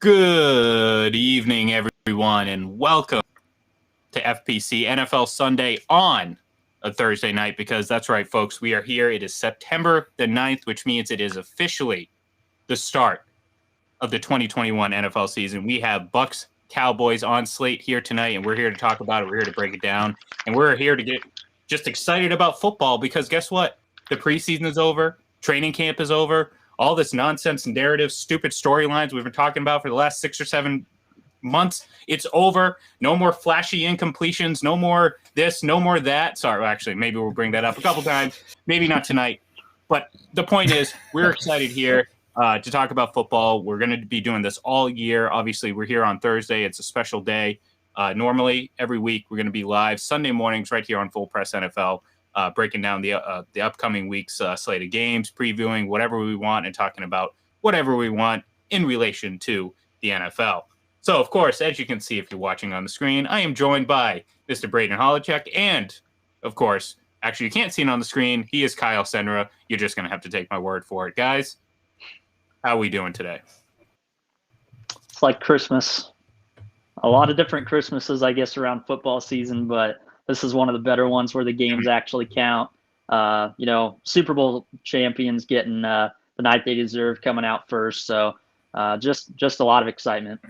Good evening, everyone, and welcome to FPC NFL Sunday on a Thursday night, because that's right, folks. We are here. It is September the 9th, which means it is officially the start of the 2021 NFL season. We have Bucks Cowboys on slate here tonight, and we're here to talk about it. We're here to break it down, and we're here to get just excited about football, because guess what? The preseason is over. Training camp is over. All this nonsense narrative, stupid storylines we've been talking about for the last 6 or 7 months, it's over. No more flashy incompletions. No more this, no more that. Sorry, actually, maybe we'll bring that up a couple times. Maybe not tonight. But the point is, we're excited here to talk about football. We're going to be doing this all year. Obviously, we're here on Thursday. It's a special day. Normally, every week, we're going to be live Sunday mornings right here on Full Press NFL. Breaking down the upcoming week's slate of games, previewing whatever we want, and talking about whatever we want in relation to the NFL. So, of course, as you can see if you're watching on the screen, I am joined by Mr. Braden Holochek, and, of course, actually you can't see it on the screen, he is Kyle Senra. You're just going to have to take my word for it. Guys, how are we doing today? It's like Christmas. A lot of different Christmases, I guess, around football season, but this is one of the better ones where the games actually count. Super Bowl champions getting the night they deserve coming out first. So just a lot of excitement.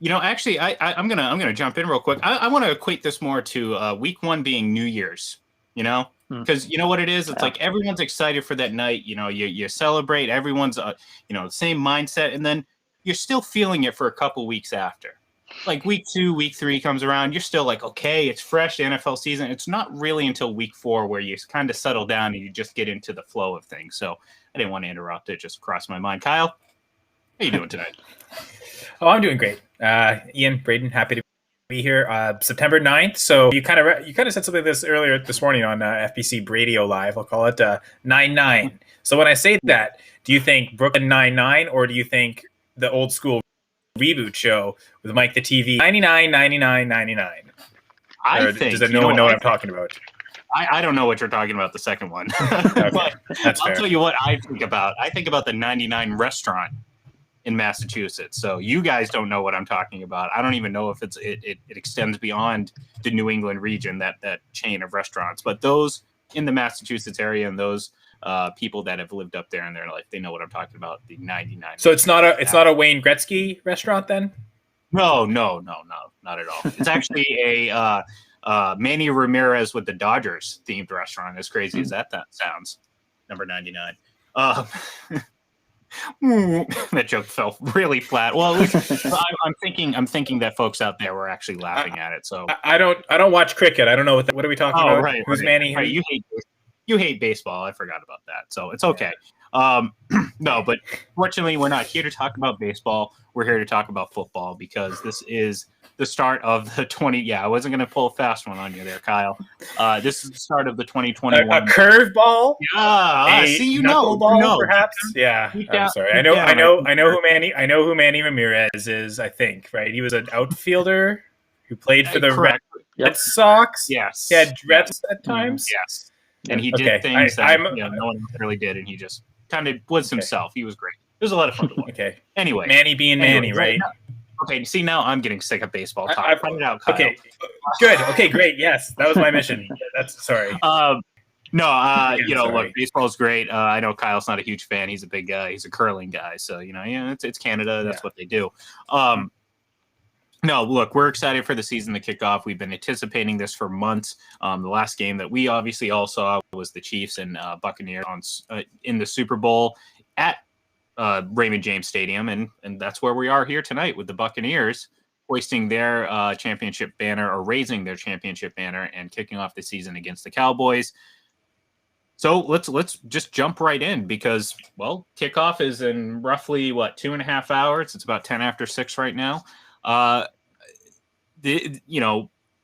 Actually, I'm gonna jump in real quick. I want to equate this more to week one being New Year's. Because you know what it is. It's like everyone's excited for that night. You celebrate. Everyone's the same mindset, and then you're still feeling it for a couple weeks after. Like week 2, week 3 comes around, you're still like, okay, it's fresh, the NFL season. It's not really until week 4 where you kind of settle down and you just get into the flow of things. So I didn't want to interrupt. It just crossed my mind. Kyle, how you doing tonight? Oh, I'm doing great. Ian, Braden, happy to be here. September 9th. So you kind of said something earlier this morning on FBC Radio Live. I'll call it 9-9. So when I say that, do you think Brooklyn 9-9, or do you think the old school reboot show with Mike the TV 99 99 99? Does no one know what I'm talking about? I don't know what you're talking about, the second one. Okay, but that's I'll fair. tell you what I think about. I think about the 99 restaurant in Massachusetts. So you guys don't know what I'm talking about. I don't even know if it extends beyond the New England region, that chain of restaurants. But those in the Massachusetts area, and those people that have lived up there in their life, they know what I'm talking about. The 99. So it's not a Wayne Gretzky restaurant then? No, not at all. It's actually a Manny Ramirez with the Dodgers themed restaurant. As crazy as that sounds. Number 99. That joke fell really flat. Well, I'm thinking that folks out there were actually laughing at it. So I don't watch cricket. I don't know what are we talking about? Right, Who's right, Manny? Right. You hate baseball. I forgot about that. So it's okay. No, but fortunately, we're not here to talk about baseball. We're here to talk about football, because this is the start of the 20. Yeah, I wasn't going to pull a fast one on you there, Kyle. This is the start of the 2021. A curveball? Yeah. See, you know, perhaps. Yeah. I'm sorry. I know who Manny Ramirez is. I think, right. He was an outfielder who played for the Red Sox. Yes. He had dreads at times. Yes. And he did things that no one really did, and he just kind of was himself. He was great. It was a lot of fun to watch. Okay. Anyway, Manny being Manny, right? Okay. See, now I'm getting sick of baseball talk. I found it out, Kyle. Okay. Good. Okay. Great. Yes, that was my mission. That's sorry. Look, baseball's great. I know Kyle's not a huge fan. He's a big guy. He's a curling guy. So it's Canada. That's what they do. No, look, we're excited for the season to kick off. We've been anticipating this for months. The last game that we obviously all saw was the Chiefs and Buccaneers in the Super Bowl at Raymond James Stadium, and that's where we are here tonight with the Buccaneers hoisting their championship banner, or raising their championship banner, and kicking off the season against the Cowboys. So let's just jump right in, because, well, kickoff is in roughly 2.5 hours. It's about 10 after 6 right now.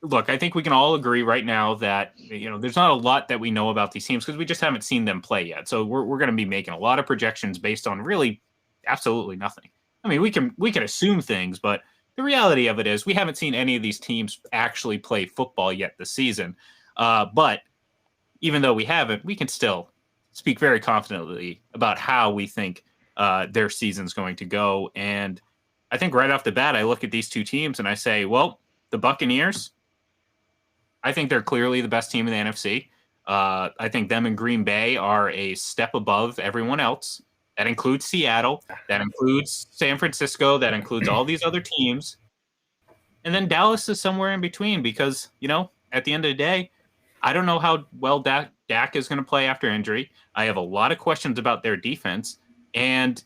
Look, I think we can all agree right now that, there's not a lot that we know about these teams, because we just haven't seen them play yet. So we're going to be making a lot of projections based on really absolutely nothing. I mean, we can assume things, but the reality of it is we haven't seen any of these teams actually play football yet this season. But even though we haven't, we can still speak very confidently about how we think their season's going to go. And I think right off the bat, I look at these two teams and I say, well, the Buccaneers, I think they're clearly the best team in the NFC. I think them and Green Bay are a step above everyone else. That includes Seattle. That includes San Francisco. That includes all these other teams. And then Dallas is somewhere in between because, at the end of the day, I don't know how well Dak is going to play after injury. I have a lot of questions about their defense. And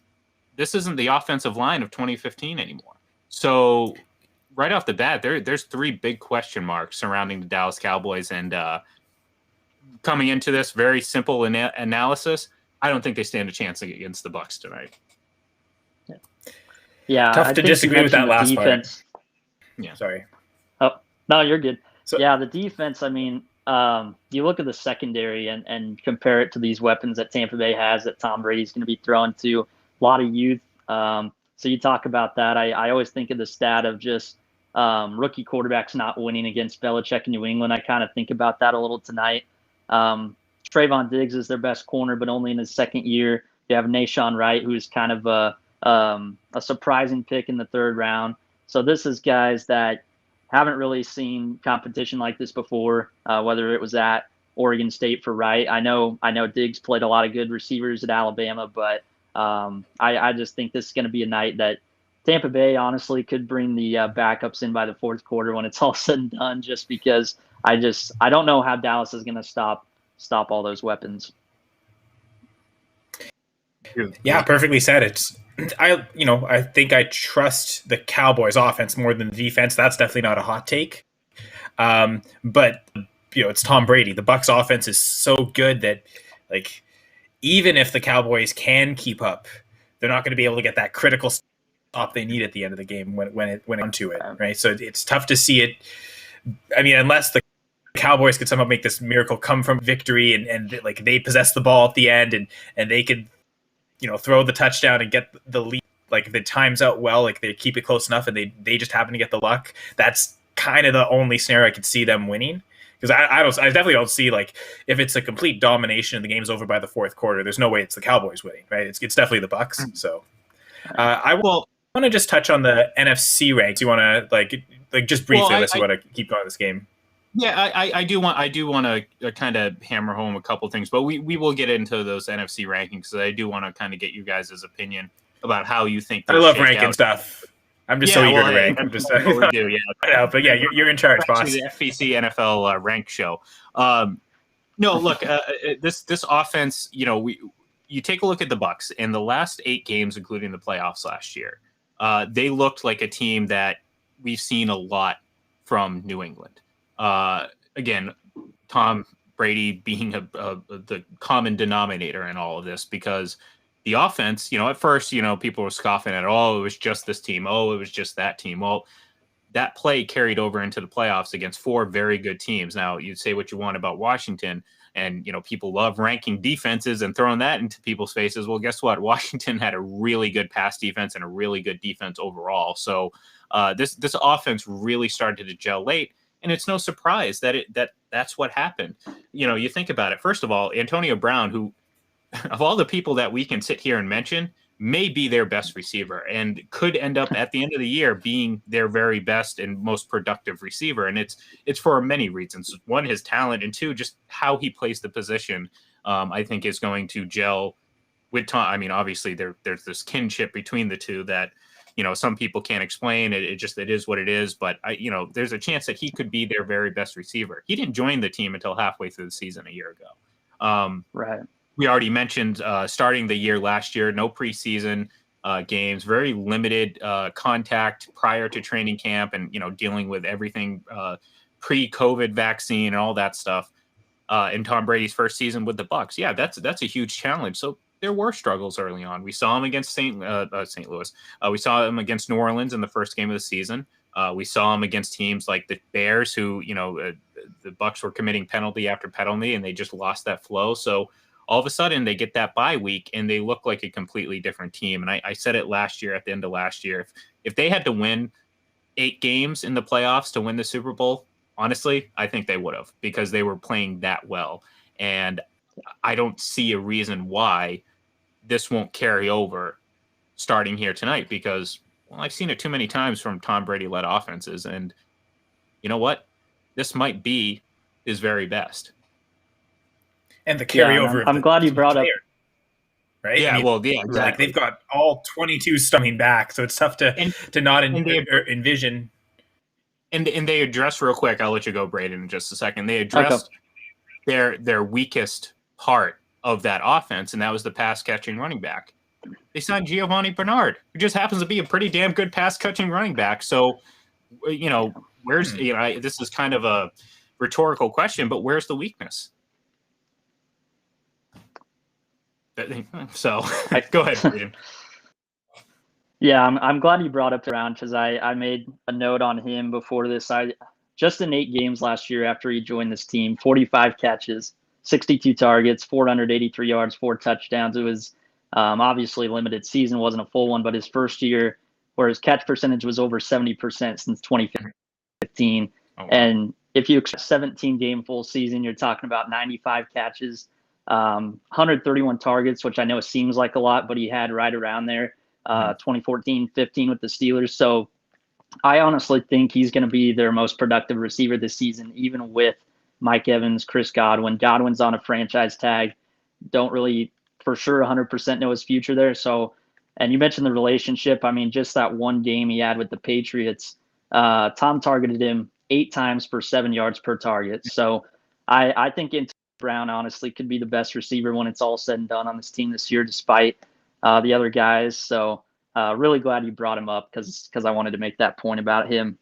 this isn't the offensive line of 2015 anymore. So right off the bat, there's three big question marks surrounding the Dallas Cowboys. And coming into this very simple analysis, I don't think they stand a chance against the Bucs tonight. Yeah, tough to disagree with that last part. Yeah, sorry. Oh no, you're good. So, yeah, the defense. I mean, you look at the secondary and compare it to these weapons that Tampa Bay has that Tom Brady's going to be throwing to. A lot of youth. So you talk about that. I always think of the stat of just rookie quarterbacks not winning against Belichick in New England. I kind of think about that a little tonight. Trayvon Diggs is their best corner, but only in his second year. You have Nashawn Wright, who is kind of a surprising pick in the third round. So this is guys that haven't really seen competition like this before, whether it was at Oregon State for Wright. I know Diggs played a lot of good receivers at Alabama, but I just think this is going to be a night that Tampa Bay honestly could bring the backups in by the fourth quarter when it's all said and done, just because I don't know how Dallas is going to stop all those weapons. Yeah, perfectly said. I think I trust the Cowboys offense more than the defense. That's definitely not a hot take. But it's Tom Brady. The Bucs offense is so good that even if the Cowboys can keep up, they're not going to be able to get that critical stop they need at the end of the game when it went onto it, right? So it's tough to see it. I mean, unless the Cowboys could somehow make this miracle come from victory and they possess the ball at the end and they could throw the touchdown and get the lead, the times out well, they keep it close enough and they just happen to get the luck. That's kind of the only snare I could see them winning. Because I definitely don't see if it's a complete domination and the game's over by the fourth quarter, there's no way it's the Cowboys winning, right? It's definitely the Bucs. So I want to just touch on the NFC ranks. You want to just briefly, unless you want to keep going this game. Yeah, I do want to kind of hammer home a couple things, but we will get into those NFC rankings because I do want to kind of get you guys' opinion about how you think. I love ranking stuff. I'm just so eager to rank. I'm just totally do, yeah. No, but yeah, you're in charge, boss. The FPC NFL rank show. No, look, this offense. You take a look at the Bucs in the last 8 games, including the playoffs last year. They looked like a team that we've seen a lot from New England. Again, Tom Brady being the common denominator in all of this, because the offense, at first, people were scoffing at, it was just this team. Oh, it was just that team. Well, that play carried over into the playoffs against 4 very good teams. Now, you'd say what you want about Washington, and, people love ranking defenses and throwing that into people's faces. Well, guess what? Washington had a really good pass defense and a really good defense overall. So this offense really started to gel late. And it's no surprise that's what happened. You think about it. First of all, Antonio Brown, who of all the people that we can sit here and mention, may be their best receiver and could end up at the end of the year being their very best and most productive receiver. And it's for many reasons. One, his talent, and 2, just how he plays the position, I think is going to gel with Tom. I mean, obviously there's this kinship between the two that, some people can't explain. It is what it is. But there's a chance that he could be their very best receiver. He didn't join the team until halfway through the season a year ago. Right. We already mentioned starting the year last year, no preseason games, very limited contact prior to training camp, and dealing with everything pre-COVID vaccine and all that stuff. In Tom Brady's first season with the Bucs, yeah, that's a huge challenge. So there were struggles early on. We saw him against St. Louis. We saw him against New Orleans in the first game of the season. We saw him against teams like the Bears, who the Bucs were committing penalty after penalty, and they just lost that flow. So all of a sudden they get that bye week and they look like a completely different team. And I said it last year, at the end of last year, if they had to win 8 games in the playoffs to win the Super Bowl, honestly, I think they would have, because they were playing that well. And I don't see a reason why this won't carry over starting here tonight, because Well, I've seen it too many times from Tom Brady-led offenses, and you know what? This might be his very best. And the carryover I'm glad you brought up. Right? Yeah, exactly. Like they've got all 22 coming back, so it's tough to not envision. And they addressed real quick. I'll let you go, Braden, in just a second. They addressed their weakest part of that offense, and that was the pass catching running back. They signed Giovanni Bernard, who just happens to be a pretty damn good pass catching running back. So, where's this is kind of a rhetorical question, but where's the weakness? So go ahead, Braden. Yeah, I'm glad you brought up Brown because I made a note on him before this. Just in 8 games last year after he joined this team, 45 catches, 62 targets, 483 yards, 4 touchdowns. It was obviously limited season, wasn't a full one, but his first year where his catch percentage was over 70% since 2015. Oh, wow. And if you expect 17-game full season, you're talking about 95 catches, 131 targets, which I know seems like a lot, but he had right around there. 2014-15 with the Steelers. So I honestly think he's going to be their most productive receiver this season, even with Mike Evans, Chris Godwin. Godwin's on a franchise tag. Don't really for sure 100% know his future there. So, and you mentioned the relationship. I mean, just that one game he had with the Patriots, Tom targeted him 8 times for 7 yards per target. So I think Brown honestly could be the best receiver when it's all said and done on this team this year, despite the other guys. So really glad you brought him up because I wanted to make that point about him.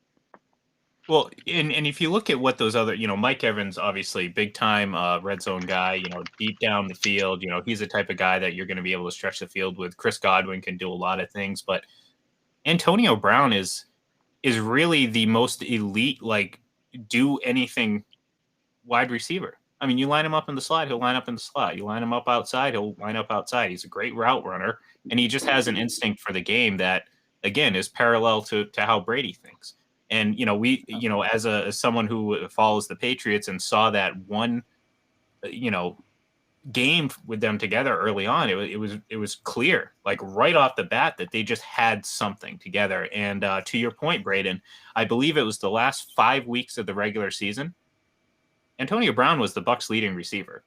Well, and if you look at what those other, Mike Evans, obviously big time red zone guy, deep down the field, he's the type of guy that you're going to be able to stretch the field with. Chris Godwin can do a lot of things, but Antonio Brown is really the most elite, like do anything wide receiver. I mean, you line him up in the slot, he'll line up in the slot. You line him up outside, he'll line up outside. He's a great route runner, and he just has an instinct for the game that, again, is parallel to how Brady thinks. And, as someone who follows the Patriots and saw that one, game with them together early on, it was clear, like right off the bat, that they just had something together. And to your point, Braden, I believe it was the last 5 weeks of the regular season, Antonio Brown was the Bucs' leading receiver,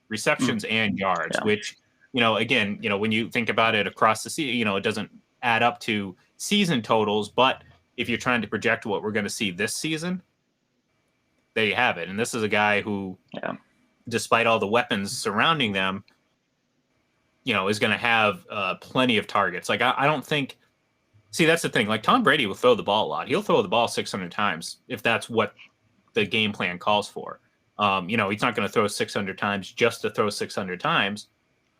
receptions and yards, which, again, when you think about it across the season, it doesn't add up to season totals, but if you're trying to project what we're going to see this season, there you have it. And this is a guy who, despite all the weapons surrounding them, is going to have plenty of targets. Like, I don't think, that's the thing. Like, Tom Brady will throw the ball a lot. He'll throw the ball 600 times if that's what the game plan calls for. He's not going to throw 600 times just to throw 600 times,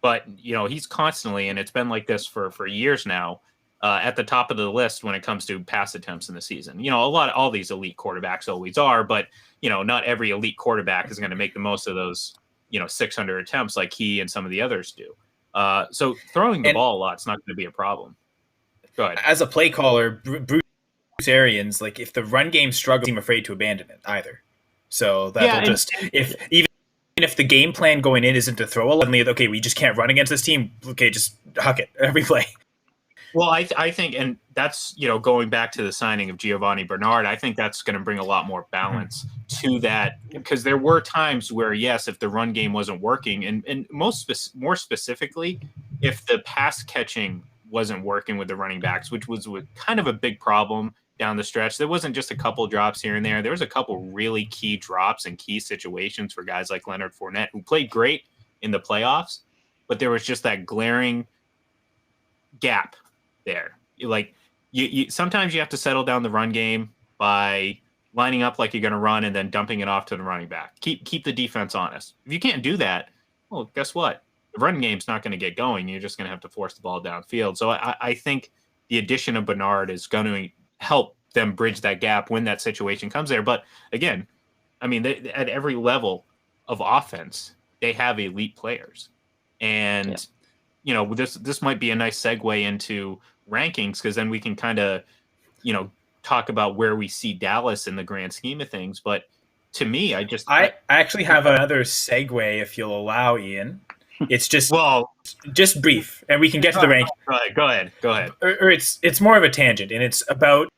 but, he's constantly, and it's been like this for years now, at the top of the list when it comes to pass attempts in the season. All these elite quarterbacks always are, but, not every elite quarterback is going to make the most of those, 600 attempts like he and some of the others do. So throwing the ball a lot is not going to be a problem. Go ahead. As a play caller, Bruce Arians, like if the run game struggles, I'm afraid to abandon it either. So that'll even if the game plan going in isn't to throw a lot, okay, we just can't run against this team. Okay, just huck it every play. Well, I think, and that's, going back to the signing of Giovanni Bernard, I think that's going to bring a lot more balance to that, because there were times where, yes, if the run game wasn't working, and more specifically, if the pass catching wasn't working with the running backs, which was kind of a big problem down the stretch. There wasn't just a couple drops here and there. There was a couple really key drops and key situations for guys like Leonard Fournette, who played great in the playoffs, but there was just that glaring gap there. Like you sometimes you have to settle down the run game by lining up like you're going to run and then dumping it off to the running back. Keep the defense honest. If you can't do that, well, guess what? The run game's not going to get going. You're just going to have to force the ball downfield. So I think the addition of Bernard is going to help them bridge that gap when that situation comes there. But again, I mean, at every level of offense, they have elite players. And, this might be a nice segue into rankings, because then we can kind of, talk about where we see Dallas in the grand scheme of things. But to me, I actually have another segue, if you'll allow, Ian. It's just just brief, and we can get to the ranking. Go ahead. Or it's more of a tangent, and it's about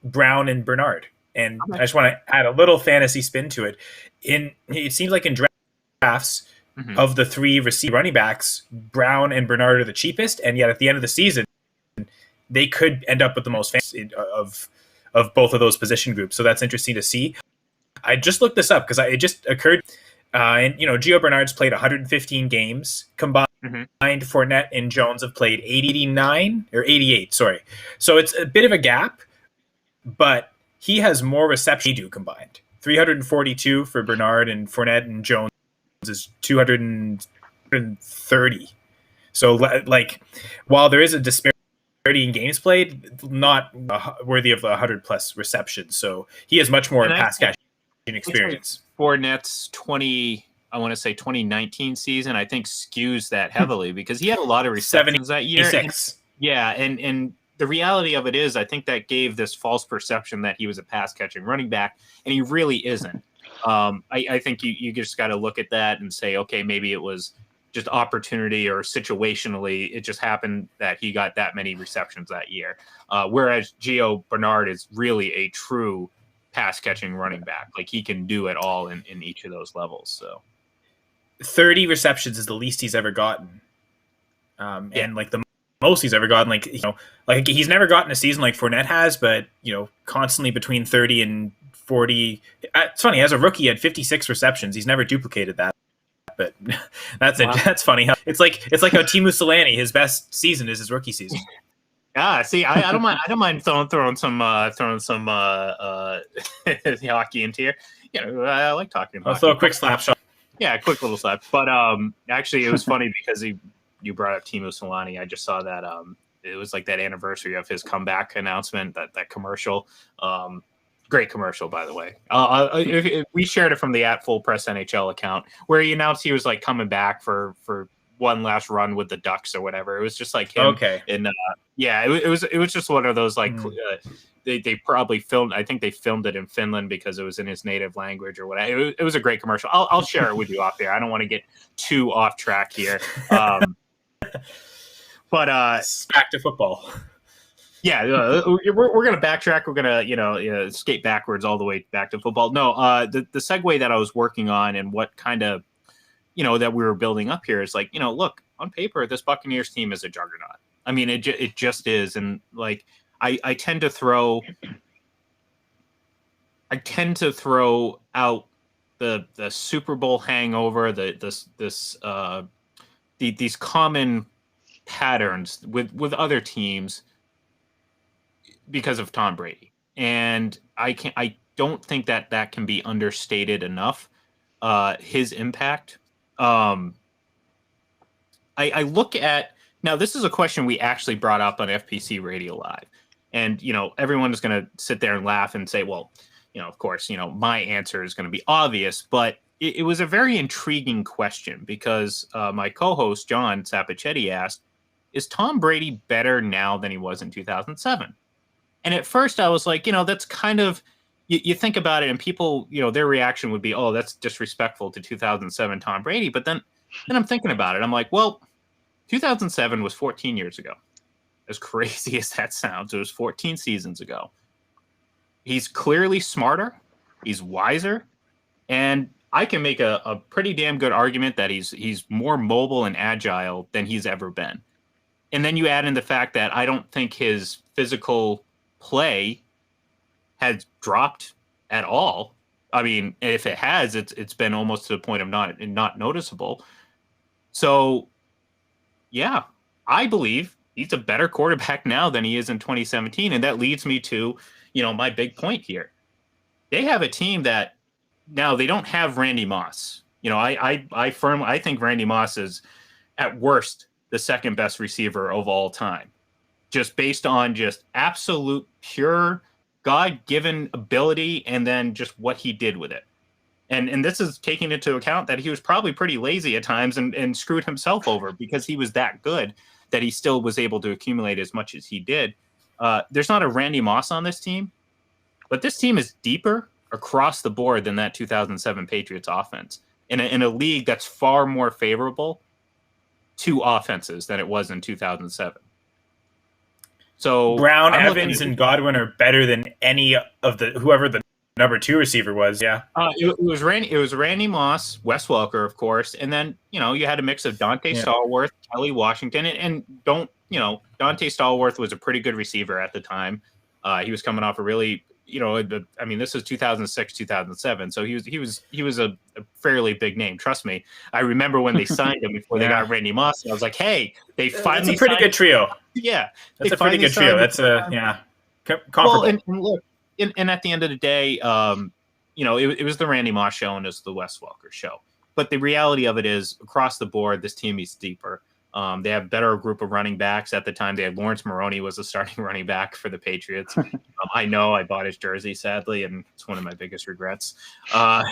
Brown and Bernard. And Okay. I just want to add a little fantasy spin to it. It seems like in drafts of the three running backs, Brown and Bernard are the cheapest, and yet at the end of the season, they could end up with the most fantasy of both of those position groups. So that's interesting to see. I just looked this up because it just occurred. And Gio Bernard's played 115 games combined. Fournette and Jones have played 89 or 88. Sorry, so it's a bit of a gap, but he has more receptions than they do combined. 342 for Bernard, and Fournette and Jones is 230. So, like, while there is a disparity in games played, not worthy of 100 plus receptions. So he has much more pass catching experience. Fournette's 2019 season, I think, skews that heavily because he had a lot of receptions that year. And the reality of it is, I think that gave this false perception that he was a pass catching running back, and he really isn't. I think you just got to look at that and say, okay, maybe it was just opportunity or situationally, it just happened that he got that many receptions that year. Whereas Gio Bernard is really a true pass catching running back. Like, he can do it all in each of those levels. So 30 receptions is the least he's ever gotten. And like the most he's ever gotten, like he's never gotten a season like Fournette has, but constantly between 30 and 40. It's funny, as a rookie, he had 56 receptions. He's never duplicated that. But that's funny. It's like how Timu Solani, his best season is his rookie season. See, I don't mind. I don't mind throwing some hockey into here. I like talking about. I'll throw a quick slap shot. Yeah, a quick little slap. But actually, it was funny because you brought up Timu Solani. I just saw that it was like that anniversary of his comeback announcement. That commercial. Great commercial, by the way. We shared it from the @FullPressNHL account where he announced he was like coming back for one last run with the Ducks or whatever. It was just like him. Okay. And it was just one of those like they probably filmed. I think they filmed it in Finland because it was in his native language or whatever. It was a great commercial. I'll share it with you off there. I don't want to get too off track here. But back to football. Yeah, we're gonna backtrack. We're gonna skate backwards all the way back to football. No, the segue that I was working on and what kind of that we were building up here is like look, on paper this Buccaneers team is a juggernaut. I mean it just is, and like I tend to throw out the Super Bowl hangover, these common patterns with other teams because of Tom Brady. And I don't think that can be understated enough. His impact. I look at, now this is a question we actually brought up on FPC Radio Live. And, everyone is going to sit there and laugh and say, well, of course, my answer is going to be obvious, but it was a very intriguing question because my co-host, John Sapichetti, asked, is Tom Brady better now than he was in 2007? And at first I was like, that's kind of, you think about it and people, their reaction would be, oh, that's disrespectful to 2007 Tom Brady. But then I'm thinking about it. I'm like, well, 2007 was 14 years ago. As crazy as that sounds, it was 14 seasons ago. He's clearly smarter. He's wiser. And I can make a pretty damn good argument that he's more mobile and agile than he's ever been. And then you add in the fact that I don't think his physical play has dropped at all. I mean, if it has, it's been almost to the point of not noticeable. So, yeah, I believe he's a better quarterback now than he is in 2017, and that leads me to, my big point here. They have a team that now they don't have Randy Moss. I think Randy Moss is at worst the second best receiver of all time, just based on just absolute pure God-given ability and then just what he did with it. And this is taking into account that he was probably pretty lazy at times and screwed himself over because he was that good that he still was able to accumulate as much as he did. There's not a Randy Moss on this team, but this team is deeper across the board than that 2007 Patriots offense in a league that's far more favorable to offenses than it was in 2007. So Brown, Evans, and Godwin are better than any of whoever the number 2 receiver was. Yeah. It was Randy Moss, Wes Welker, of course, and then you had a mix of Dante Stallworth, Kelly Washington, and Dante Stallworth was a pretty good receiver at the time. He was coming off a really this is 2006, 2007, so he was a fairly big name. Trust me, I remember when they signed him before they got Randy Moss. And I was like, hey, they finally. That's a pretty good trio. Yeah, that's a pretty good trio. That's comparable. Well, and look. And at the end of the day, it was the Randy Moss show and it's the Wes Welker show. But the reality of it is, across the board, this team is deeper. They have a better group of running backs. At the time, they had Lawrence Maroney was the starting running back for the Patriots. I know I bought his jersey, sadly, and it's one of my biggest regrets. You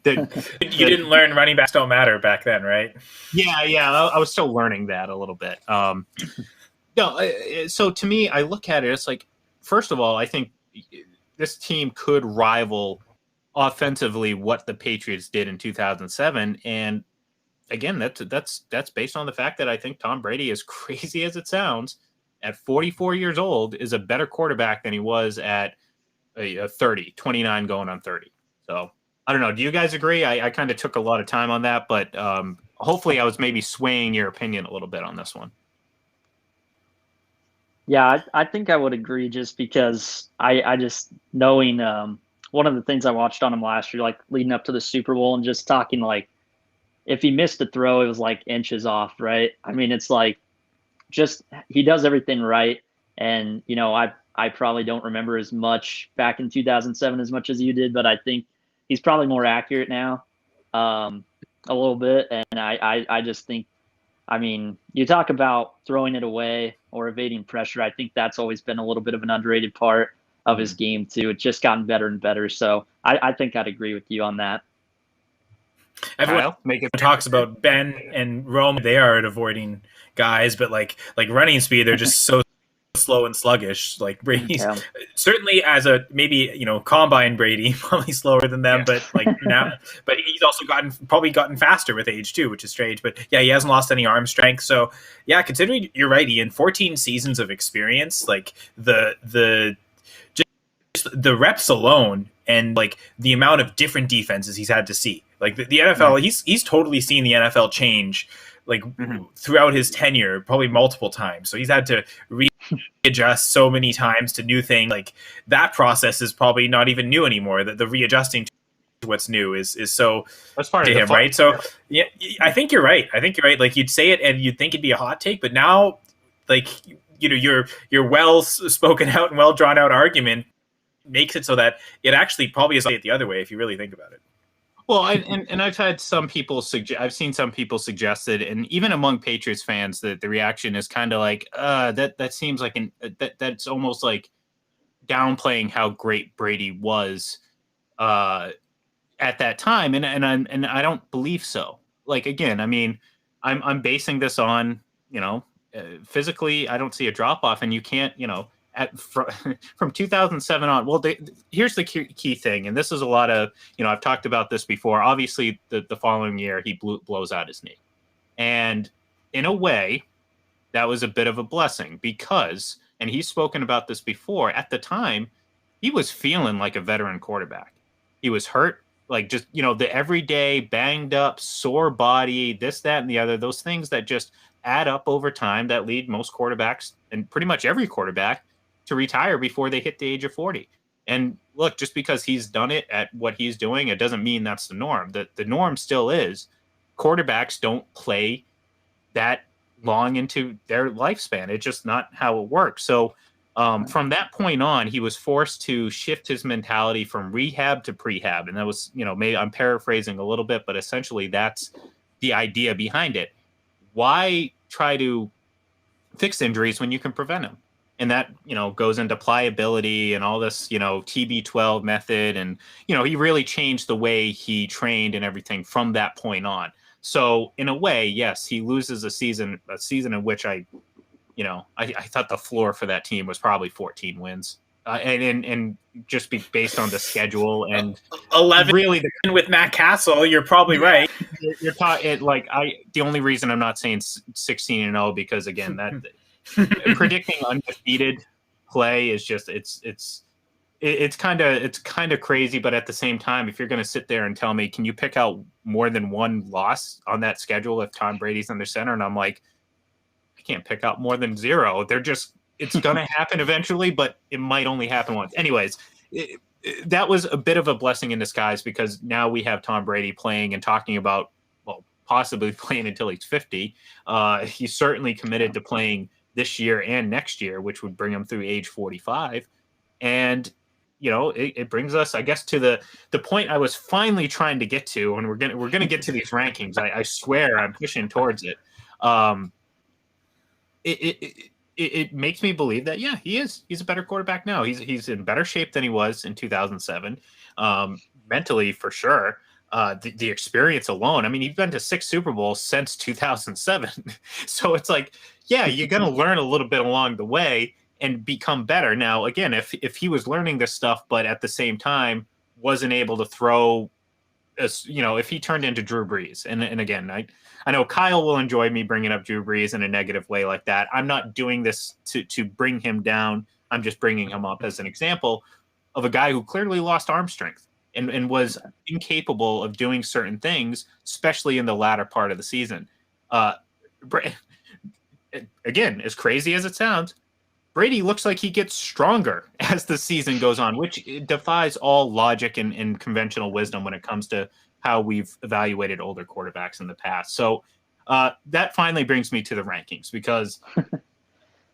didn't learn running backs don't matter back then, right? Yeah. I was still learning that a little bit. So to me, I look at it, it's like, first of all, I think this team could rival offensively what the Patriots did in 2007. And again, that's based on the fact that I think Tom Brady, as crazy as it sounds, at 44 years old, is a better quarterback than he was at 29 going on 30. So I don't know. Do you guys agree? I kind of took a lot of time on that, but hopefully I was maybe swaying your opinion a little bit on this one. Yeah, I think I would agree, just because I just knowing one of the things I watched on him last year, like leading up to the Super Bowl, and just talking, like, if he missed a throw, it was like inches off, right? I mean, it's like, just he does everything right. And, I probably don't remember as much back in 2007 as much as you did, but I think he's probably more accurate now, a little bit. And I just think, I mean, you talk about throwing it away or evading pressure. I think that's always been a little bit of an underrated part of his game too. It's just gotten better and better. So I think I'd agree with you on that. Everyone talks about Ben and Rome. They are at avoiding guys, but like running speed, they're just so slow and sluggish. Like Brady's certainly as a maybe combine Brady, probably slower than them, but now, but he's also gotten faster with age too, which is strange. But yeah, he hasn't lost any arm strength. So yeah, considering you're right, Ian, 14 seasons of experience, like the reps alone, and like the amount of different defenses he's had to see. Like the NFL, he's totally seen the NFL change throughout his tenure, probably multiple times. So he's had to readjust so many times to new things. Like that process is probably not even new anymore. The readjusting to what's new is so that's part to of him, right? So yeah, I think you're right. Like you'd say it and you'd think it'd be a hot take, but now, like your well spoken out and well drawn out argument makes it so that it actually probably is the other way if you really think about it. Well, and I've had some people I've seen some people suggested, and even among Patriots fans, that the reaction is kind of like, that seems like that's almost like downplaying how great Brady was at that time, and I don't believe so. Like, again, I mean, I'm basing this on physically, I don't see a drop off, and you can't from 2007 on. Well, here's the key thing, and this is a lot of, I've talked about this before. Obviously, the following year, he blows out his knee. And in a way, that was a bit of a blessing because, and he's spoken about this before, at the time, he was feeling like a veteran quarterback. He was hurt, like just, the everyday banged up, sore body, this, that, and the other, those things that just add up over time that lead most quarterbacks, and pretty much every quarterback, to retire before they hit the age of 40. And look, just because he's done it at what he's doing, it doesn't mean that's the norm. The norm still is quarterbacks don't play that long into their lifespan. It's just not how it works. So from that point on, he was forced to shift his mentality from rehab to prehab. And that was, maybe I'm paraphrasing a little bit, but essentially that's the idea behind it. Why try to fix injuries when you can prevent them? And that, goes into pliability and all this, TB12 method. And, he really changed the way he trained and everything from that point on. So in a way, yes, he loses a season in which I thought the floor for that team was probably 14 wins. And just be based on the schedule and 11 really with Matt Castle, you're probably right. You're the only reason I'm not saying 16-0 because again, that predicting undefeated play is just it's kind of crazy, but at the same time, if you're going to sit there and tell me, can you pick out more than one loss on that schedule if Tom Brady's under center? And I'm like, I can't pick out more than zero. It's going to happen eventually, but it might only happen once. Anyways, that was a bit of a blessing in disguise because now we have Tom Brady playing and talking about, well, possibly playing until he's 50. He's certainly committed to playing this year and next year, which would bring him through age 45. And it brings us, I guess, to the point I was finally trying to get to, and we're gonna get to these rankings. I swear I'm pushing towards it. It makes me believe that he's a better quarterback now. He's in better shape than he was in 2007, mentally for sure. The experience alone. I mean, he's been to 6 Super Bowls since 2007, so it's like, you're gonna learn a little bit along the way and become better. Now, again, if he was learning this stuff, but at the same time wasn't able to throw, if he turned into Drew Brees, and again, I know Kyle will enjoy me bringing up Drew Brees in a negative way like that. I'm not doing this to bring him down. I'm just bringing him up as an example of a guy who clearly lost arm strength and was incapable of doing certain things, especially in the latter part of the season. Again, as crazy as it sounds, Brady looks like he gets stronger as the season goes on, which defies all logic and conventional wisdom when it comes to how we've evaluated older quarterbacks in the past. So that finally brings me to the rankings, because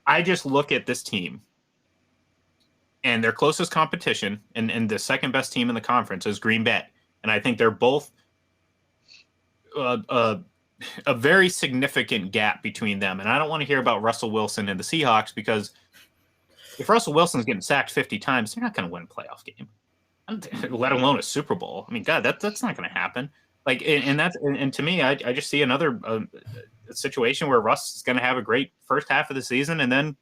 I just look at this team and their closest competition and the second best team in the conference is Green Bay. And I think they're both a very significant gap between them. And I don't want to hear about Russell Wilson and the Seahawks, because if Russell Wilson's getting sacked 50 times, they're not going to win a playoff game, let alone a Super Bowl. I mean, God, that's not going to happen. Like, and to me, I just see another situation where Russ is going to have a great first half of the season and then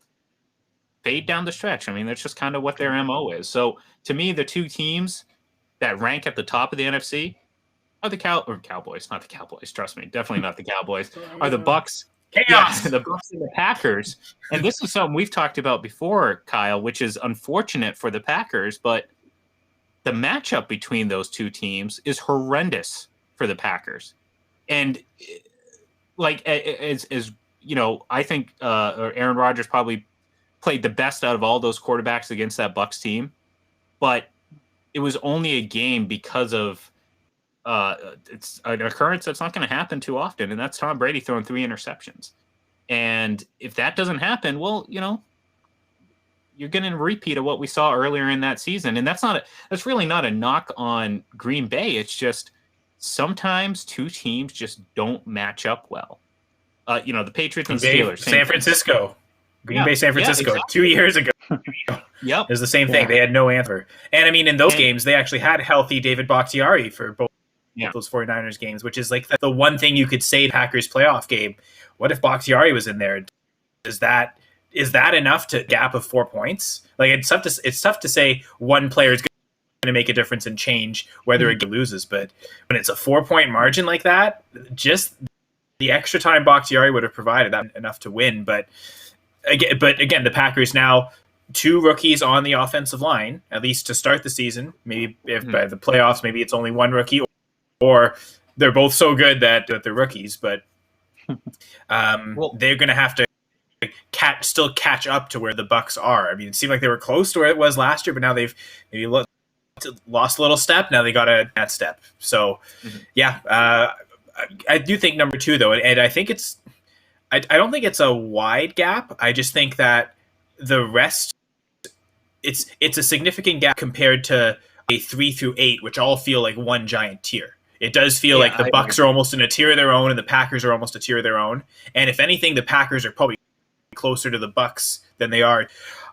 fade down the stretch. I mean, that's just kind of what their MO is. So to me, the two teams that rank at the top of the NFC are the Cowboys, not the Cowboys. Trust me, definitely not the Cowboys. Are the Bucks? Chaos. Yeah, the Bucks and the Packers. And this is something we've talked about before, Kyle, which is unfortunate for the Packers, but the matchup between those two teams is horrendous for the Packers. And like, as I think Aaron Rodgers probably played the best out of all those quarterbacks against that Bucks team, but it was only a game because of it's an occurrence that's not going to happen too often, and that's Tom Brady throwing 3 interceptions. And if that doesn't happen, well, you're going to repeat of what we saw earlier in that season. And that's really not a knock on Green Bay. It's just sometimes two teams just don't match up well. The Patriots and Steelers, San Francisco, Green Bay, San Francisco, exactly. 2 years ago. Yep, it was the same thing. They had no answer. And I mean, in those games, they actually had healthy David Bakhtiari for both those 49ers games, which is like the one thing you could say to Packers playoff game. What if Bakhtiari was in there? Is that enough to gap of 4 points? Like, it's tough to say one player is going to make a difference and change whether it loses. But when it's a 4-point margin like that, just the extra time Bakhtiari would have provided that enough to win. But again, the Packers now 2 rookies on the offensive line, at least to start the season. Maybe if by the playoffs, maybe it's only 1 rookie, or they're both so good that they're rookies. But they're going to have to still catch up to where the Bucks are. I mean, it seemed like they were close to where it was last year, but now they've maybe lost a little step. Now they got that step. So, I do think number 2 though, and I think I don't think it's a wide gap. I just think that the rest, it's a significant gap compared to a 3 through 8, which all feel like one giant tier. It does feel like the Bucks are almost in a tier of their own, and the Packers are almost a tier of their own. And if anything, the Packers are probably closer to the Bucks than they are.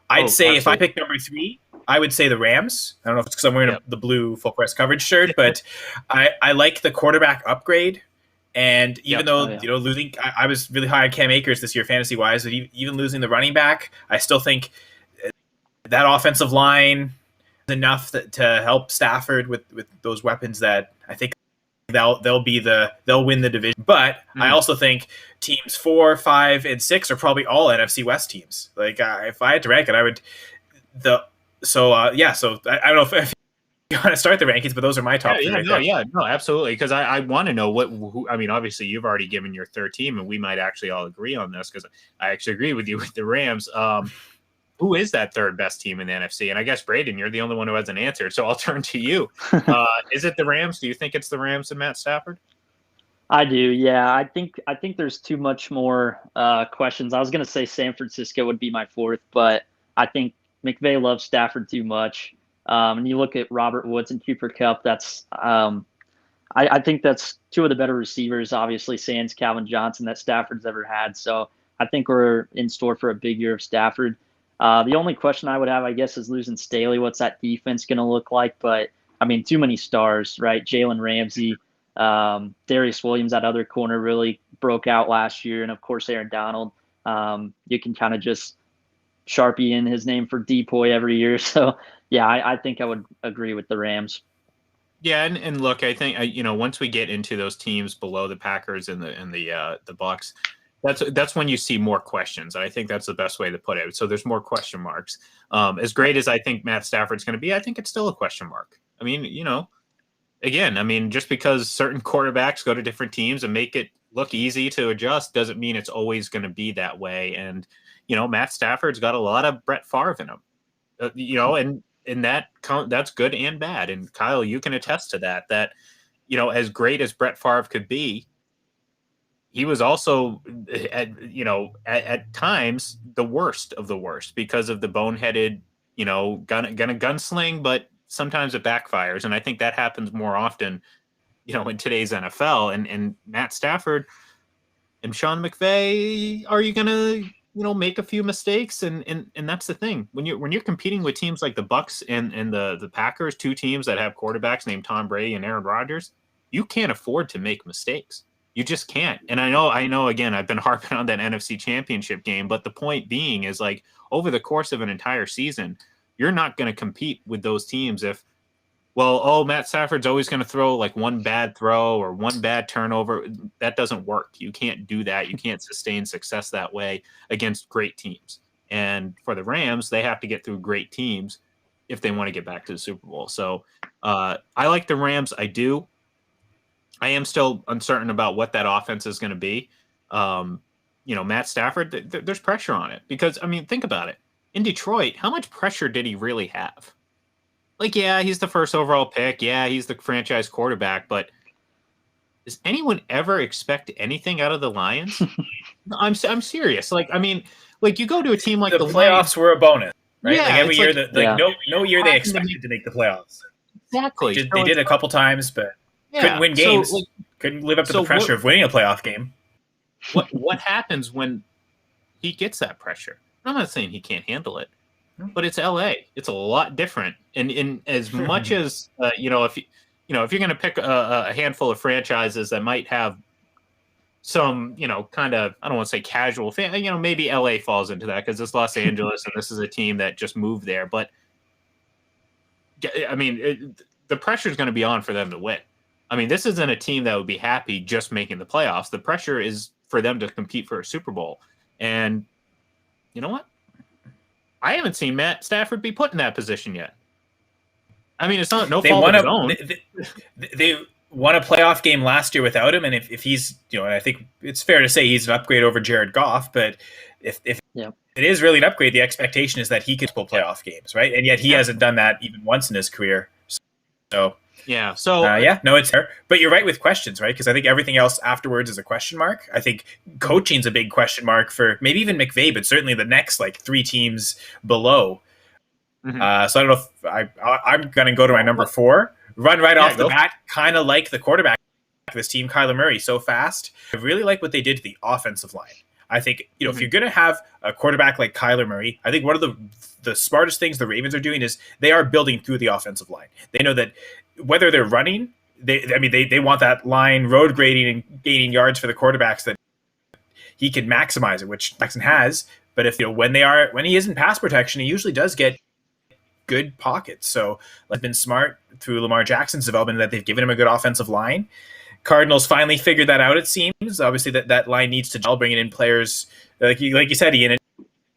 I'd say absolutely. If I pick number 3, I would say the Rams. I don't know if it's because I'm wearing the blue full press coverage shirt, but I like the quarterback upgrade. And even though losing, I was really high on Cam Akers this year fantasy wise, but even losing the running back, I still think that offensive line is enough to help Stafford with those weapons that I think they'll win the division. But I also think teams 4, 5, and 6 are probably all NFC West teams. Like if I had to rank it, I would So I don't know if you want to start the rankings, but those are my top three. No, absolutely. Because I want to know I mean, obviously, you've already given your third team, and we might actually all agree on this because I actually agree with you with the Rams. Who is that third best team in the NFC? And I guess, Braden, you're the only one who hasn't answered, so I'll turn to you. Is it the Rams? Do you think it's the Rams and Matt Stafford? I do, yeah. I think there's too much more questions. I was going to say San Francisco would be my fourth, but I think McVay loves Stafford too much. And you look at Robert Woods and Cooper Kupp, that's I think that's two of the better receivers, obviously, sans Calvin Johnson, that Stafford's ever had. So I think we're in store for a big year of Stafford. The only question I would have, I guess, is losing Staley. What's that defense going to look like? But, I mean, too many stars, right? Jalen Ramsey, Darius Williams, that other corner, really broke out last year. And, of course, Aaron Donald. You can kind of just Sharpie in his name for Depoy every year. So, yeah, I think I would agree with the Rams. Yeah, and look, I think once we get into those teams below the Packers and the Bucs, that's when you see more questions. I think that's the best way to put it. So there's more question marks. As great as I think Matt Stafford's going to be, I think it's still a question mark. I mean, again, just because certain quarterbacks go to different teams and make it look easy to adjust doesn't mean it's always going to be that way. And Matt Stafford's got a lot of Brett Favre in him. And that's good and bad. And Kyle, you can attest to that. That as great as Brett Favre could be, he was also at times the worst of the worst because of the boneheaded, gonna gunsling, but sometimes it backfires. And I think that happens more often, in today's NFL. And Matt Stafford and Sean McVay, are you gonna make a few mistakes? And that's the thing. When you're competing with teams like the Bucs and the Packers, two teams that have quarterbacks named Tom Brady and Aaron Rodgers, you can't afford to make mistakes. You just can't. And I know, again, I've been harping on that NFC Championship game, but the point being is, like, over the course of an entire season, you're not going to compete with those teams if, Matt Stafford's always going to throw like one bad throw or one bad turnover. That doesn't work. You can't do that. You can't sustain success that way against great teams. And for the Rams, they have to get through great teams if they want to get back to the Super Bowl. So I like the Rams. I do. I am still uncertain about what that offense is going to be. Matt Stafford, there's pressure on it because, think about it. In Detroit, how much pressure did he really have? Like, yeah, he's the first overall pick. Yeah, he's the franchise quarterback. But does anyone ever expect anything out of the Lions? No, I'm serious. Like, you go to a team like the playoffs Lions, were a bonus, right? Yeah, like every year, no year they expected expected to make the playoffs. Exactly. They did a couple times, but couldn't win games. Couldn't live up to the pressure of winning a playoff game. What happens when he gets that pressure? I'm not saying he can't handle it, but it's LA. It's a lot different. And in as much as if you're going to pick a handful of franchises that might have some kind of, I don't want to say casual fan, maybe LA falls into that because it's Los Angeles and this is a team that just moved there. But the pressure is going to be on for them to win. This isn't a team that would be happy just making the playoffs. The pressure is for them to compete for a Super Bowl. And you know what? I haven't seen Matt Stafford be put in that position yet. It's not no fault of his own. They won a playoff game last year without him, and if he's, and I think it's fair to say he's an upgrade over Jared Goff, but if it is really an upgrade, the expectation is that he could pull playoff games, right? And yet he hasn't done that even once in his career. So yeah. No, it's fair. But you're right with questions, right? Because I think everything else afterwards is a question mark. I think coaching's a big question mark for maybe even McVay, but certainly the next three teams below. Mm-hmm. So I don't know if I'm going to go to my number 4. Run right off the bat, kind of like the quarterback of this team, Kyler Murray, so fast. I really like what they did to the offensive line. I think, if you're going to have a quarterback like Kyler Murray, I think one of the smartest things the Ravens are doing is they are building through the offensive line. They know that whether they're running, they want that line road grading and gaining yards for the quarterbacks that he can maximize it, which Jackson has. But if when he is in pass protection, he usually does get good pockets. So it's been smart through Lamar Jackson's development that they've given him a good offensive line. Cardinals finally figured that out, it seems. Obviously, that line needs to gel, bringing in players like you said, Ian.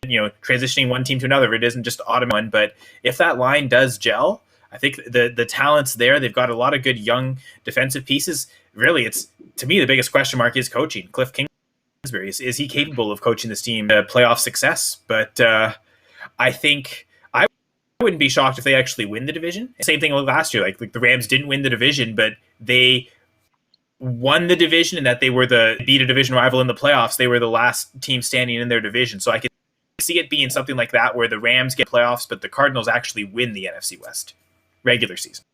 Transitioning one team to another, it isn't just automatic. But if that line does gel, I think the talent's there. They've got a lot of good young defensive pieces. Really, it's to me the biggest question mark is coaching. Cliff Kingsbury, is he capable of coaching this team to playoff success? But I think I wouldn't be shocked if they actually win the division. Same thing like last year. Like the Rams didn't win the division, but they won the division, and that they beat a division rival in the playoffs. They were the last team standing in their division. So I could see it being something like that, where the Rams get playoffs, but the Cardinals actually win the NFC West regular season.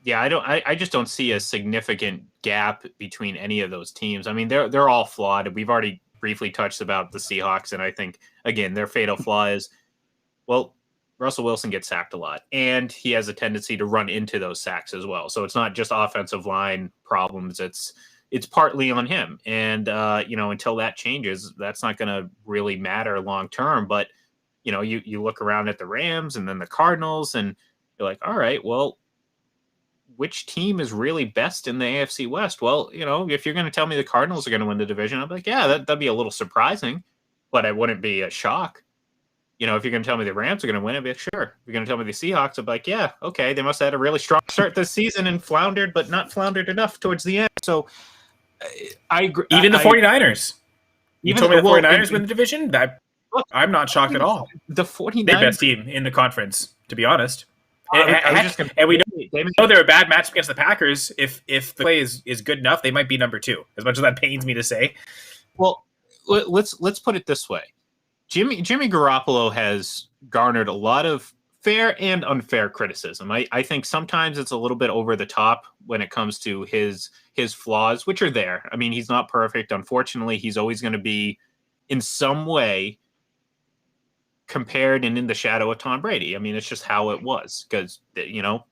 Yeah, I just don't see a significant gap between any of those teams. I mean, they're all flawed. We've already briefly touched about the Seahawks, and I think again their fatal flaw is, well, Russell Wilson gets sacked a lot, and he has a tendency to run into those sacks as well. So it's not just offensive line problems; it's partly on him. And until that changes, that's not going to really matter long term. But you look around at the Rams and then the Cardinals, and you're like, all right, well, which team is really best in the AFC West? Well, if you're going to tell me the Cardinals are going to win the division, I'm like, yeah, that'd be a little surprising, but it wouldn't be a shock. If you're going to tell me the Rams are going to win, I'd be like, sure. If you're going to tell me the Seahawks, I'd be like, yeah, okay. They must have had a really strong start this season and floundered, but not floundered enough towards the end. So I agree. Even the 49ers. You told me the 49ers win the division? I'm not shocked at all. The 49ers. They're the best team in the conference, to be honest. And we know they're a bad match against the Packers. If the play is good enough, they might be number 2, as much as that pains me to say. Well, let's put it this way. Jimmy Garoppolo has garnered a lot of fair and unfair criticism. I think sometimes it's a little bit over the top when it comes to his flaws, which are there. I mean, he's not perfect. Unfortunately, he's always going to be in some way compared and in the shadow of Tom Brady. I mean, it's just how it was, because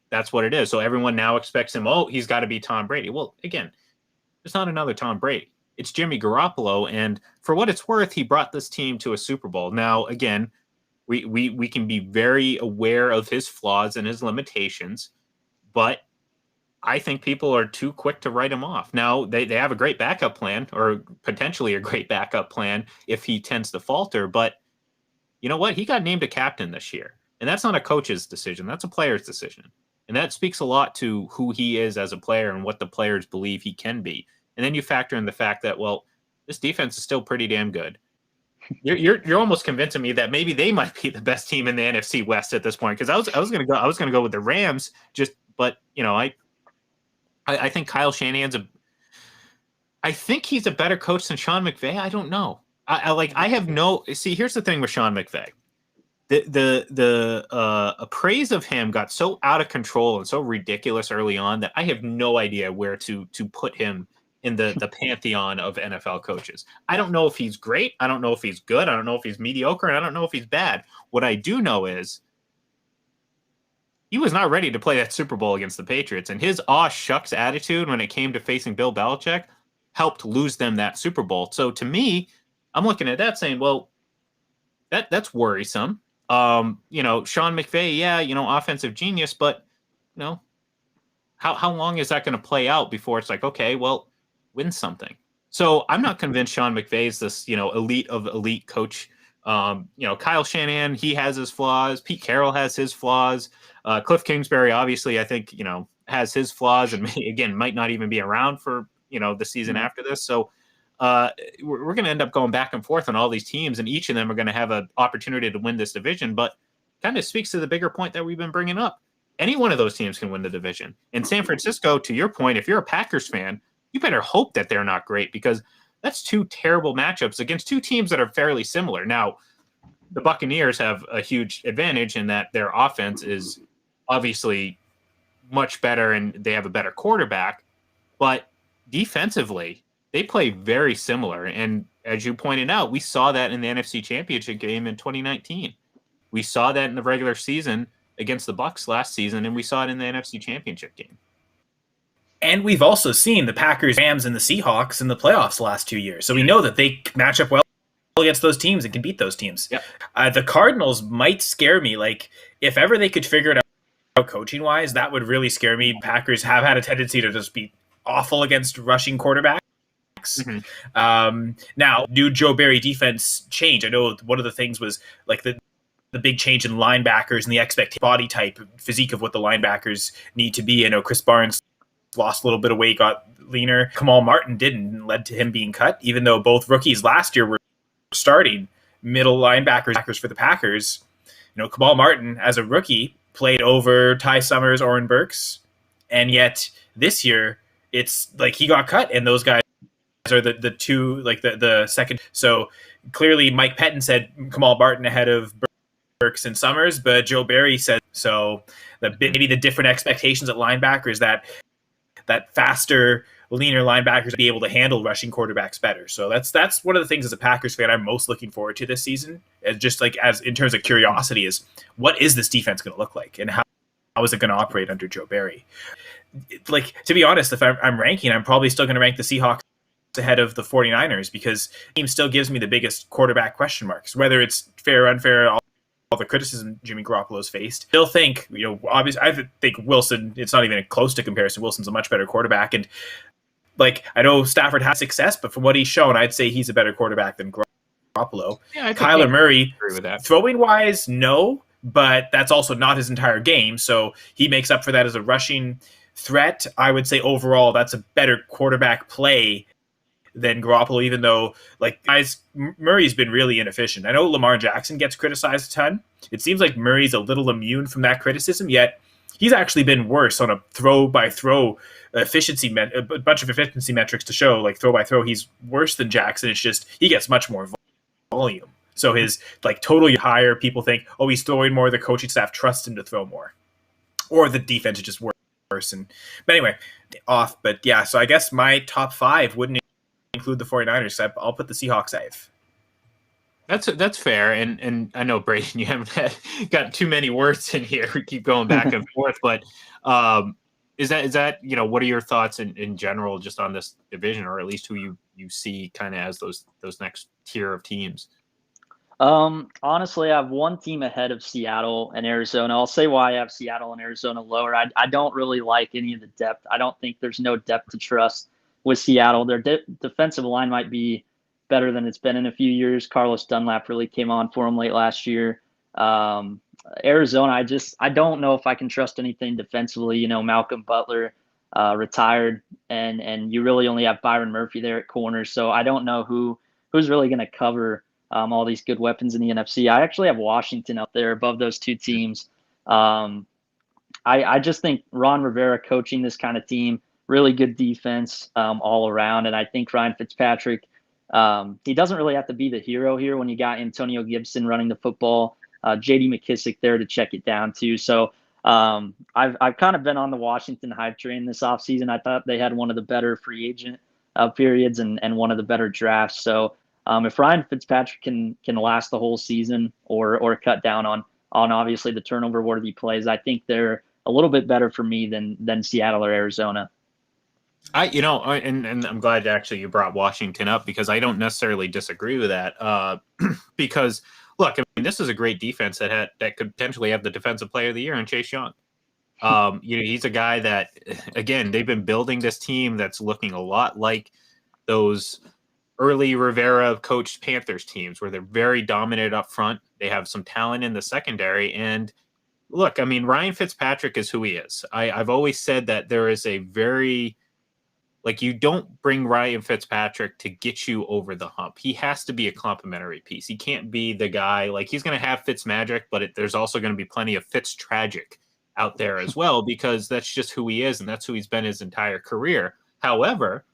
that's what it is. So everyone now expects him, he's got to be Tom Brady. Well, again, there's not another Tom Brady. It's Jimmy Garoppolo, and for what it's worth, he brought this team to a Super Bowl. Now, again, we can be very aware of his flaws and his limitations, but I think people are too quick to write him off. Now, they have a great backup plan, or potentially a great backup plan if he tends to falter, but you know what? He got named a captain this year, and that's not a coach's decision. That's a player's decision, and that speaks a lot to who he is as a player and what the players believe he can be. And then you factor in the fact that, well, this defense is still pretty damn good. You're almost convincing me that maybe they might be the best team in the NFC West at this point. Because I was gonna go with the Rams, but I think Kyle Shanahan's I think he's a better coach than Sean McVay. I don't know. Here's the thing with Sean McVay. The praise of him got so out of control and so ridiculous early on that I have no idea where to put him in the pantheon of NFL coaches. I don't know if he's great. I don't know if he's good. I don't know if he's mediocre. And I don't know if he's bad. What I do know is he was not ready to play that Super Bowl against the Patriots. And his aw shucks attitude when it came to facing Bill Belichick helped lose them that Super Bowl. So to me, I'm looking at that saying, well, that's worrisome. Sean McVay, offensive genius, but how long is that going to play out before it's like, okay, well, win something? So I'm not convinced Sean McVay is this, elite of elite coach. Kyle Shanahan, he has his flaws. Pete Carroll has his flaws. Cliff Kingsbury, obviously, I think, has his flaws and might not even be around for, the season after this. So we're going to end up going back and forth on all these teams, and each of them are going to have an opportunity to win this division. But kind of speaks to the bigger point that we've been bringing up. Any one of those teams can win the division. In San Francisco, to your point, if you're a Packers fan, you better hope that they're not great, because that's two terrible matchups against two teams that are fairly similar. Now, the Buccaneers have a huge advantage in that their offense is obviously much better and they have a better quarterback, but defensively, they play very similar. And as you pointed out, we saw that in the NFC Championship game in 2019. We saw that in the regular season against the Bucs last season, and we saw it in the NFC Championship game. And we've also seen the Packers, Rams, and the Seahawks in the playoffs the last 2 years. So we know that they match up well against those teams and can beat those teams. Yep. The Cardinals might scare me. Like, if ever they could figure it out coaching-wise, that would really scare me. Packers have had a tendency to just be awful against rushing quarterbacks. Mm-hmm. Now, new Joe Barry defense change. I know one of the things was like the big change in linebackers and the expected body type, physique of what the linebackers need to be. I know Chris Barnes lost a little bit of weight, got leaner. Kamal Martin didn't, and led to him being cut, even though both rookies last year were starting middle linebackers for the Packers. Kamal Martin, as a rookie, played over Ty Summers, Oren Burks, and yet this year it's like he got cut, and those guys are the two, like the second. So clearly Mike Pettin said Kamal Martin ahead of Burks and Summers, but Joe Barry said so. Maybe the different expectations at linebackers that faster, leaner linebackers be able to handle rushing quarterbacks better. So that's one of the things as a Packers fan I'm most looking forward to this season. Just like as in terms of curiosity, is what is this defense going to look like, and how is it going to operate under Joe Barry? Like, to be honest, if I'm ranking, I'm probably still going to rank the Seahawks ahead of the 49ers, because the team still gives me the biggest quarterback question marks, whether it's fair or unfair, all the criticism Jimmy Garoppolo's faced. Still think, obviously, I think Wilson, it's not even close to comparison. Wilson's a much better quarterback. And like, I know Stafford had success, but from what he's shown, I'd say he's a better quarterback than Garoppolo. Yeah, Kyler Murray, agree with that. Throwing wise, no, but that's also not his entire game. So he makes up for that as a rushing threat. I would say overall, that's a better quarterback play than Garoppolo, even though, like, Murray's been really inefficient. I know Lamar Jackson gets criticized a ton. It seems like Murray's a little immune from that criticism, yet he's actually been worse on a throw-by-throw efficiency, a bunch of efficiency metrics to show, like throw-by-throw, he's worse than Jackson. It's just he gets much more volume. So his total higher, people think, oh, he's throwing more, the coaching staff trusts him to throw more. Or the defense is just worse. But anyway, off. But yeah, so I guess my top 5 wouldn't include the 49ers. So I'll put the Seahawks safe. That's fair, and I know, Braden, you haven't got too many words in here. We keep going back and forth, but is that what are your thoughts in general just on this division, or at least who you see kind of as those next tier of teams? Honestly, I have one team ahead of Seattle and Arizona. I'll say why I have Seattle and Arizona lower. I don't really like any of the depth. I don't think there's no depth to trust with Seattle. Their defensive line might be better than it's been in a few years. Carlos Dunlap really came on for them late last year. Arizona, I don't know if I can trust anything defensively. Malcolm Butler retired, and you really only have Byron Murphy there at corner. So I don't know who's really going to cover all these good weapons in the NFC. I actually have Washington up there above those two teams. I just think Ron Rivera coaching this kind of team, really good defense all around. And I think Ryan Fitzpatrick, he doesn't really have to be the hero here when you got Antonio Gibson running the football, J.D. McKissick there to check it down too. So I've kind of been on the Washington hype train this offseason. I thought they had one of the better free agent periods and one of the better drafts. So if Ryan Fitzpatrick can last the whole season or cut down on obviously the turnover worthy plays, I think they're a little bit better for me than Seattle or Arizona. And I'm glad actually you brought Washington up, because I don't necessarily disagree with that. Because look, I mean, this is a great defense that could potentially have the defensive player of the year in Chase Young. He's a guy that, again, they've been building this team that's looking a lot like those early Rivera coached Panthers teams, where they're very dominant up front. They have some talent in the secondary. And look, I mean, Ryan Fitzpatrick is who he is. I've always said that there is a very, you don't bring Ryan Fitzpatrick to get you over the hump. He has to be a complementary piece. He can't be the guy, he's going to have Fitz magic, but there's also going to be plenty of Fitz tragic out there as well, because that's just who he is, and that's who he's been his entire career. However,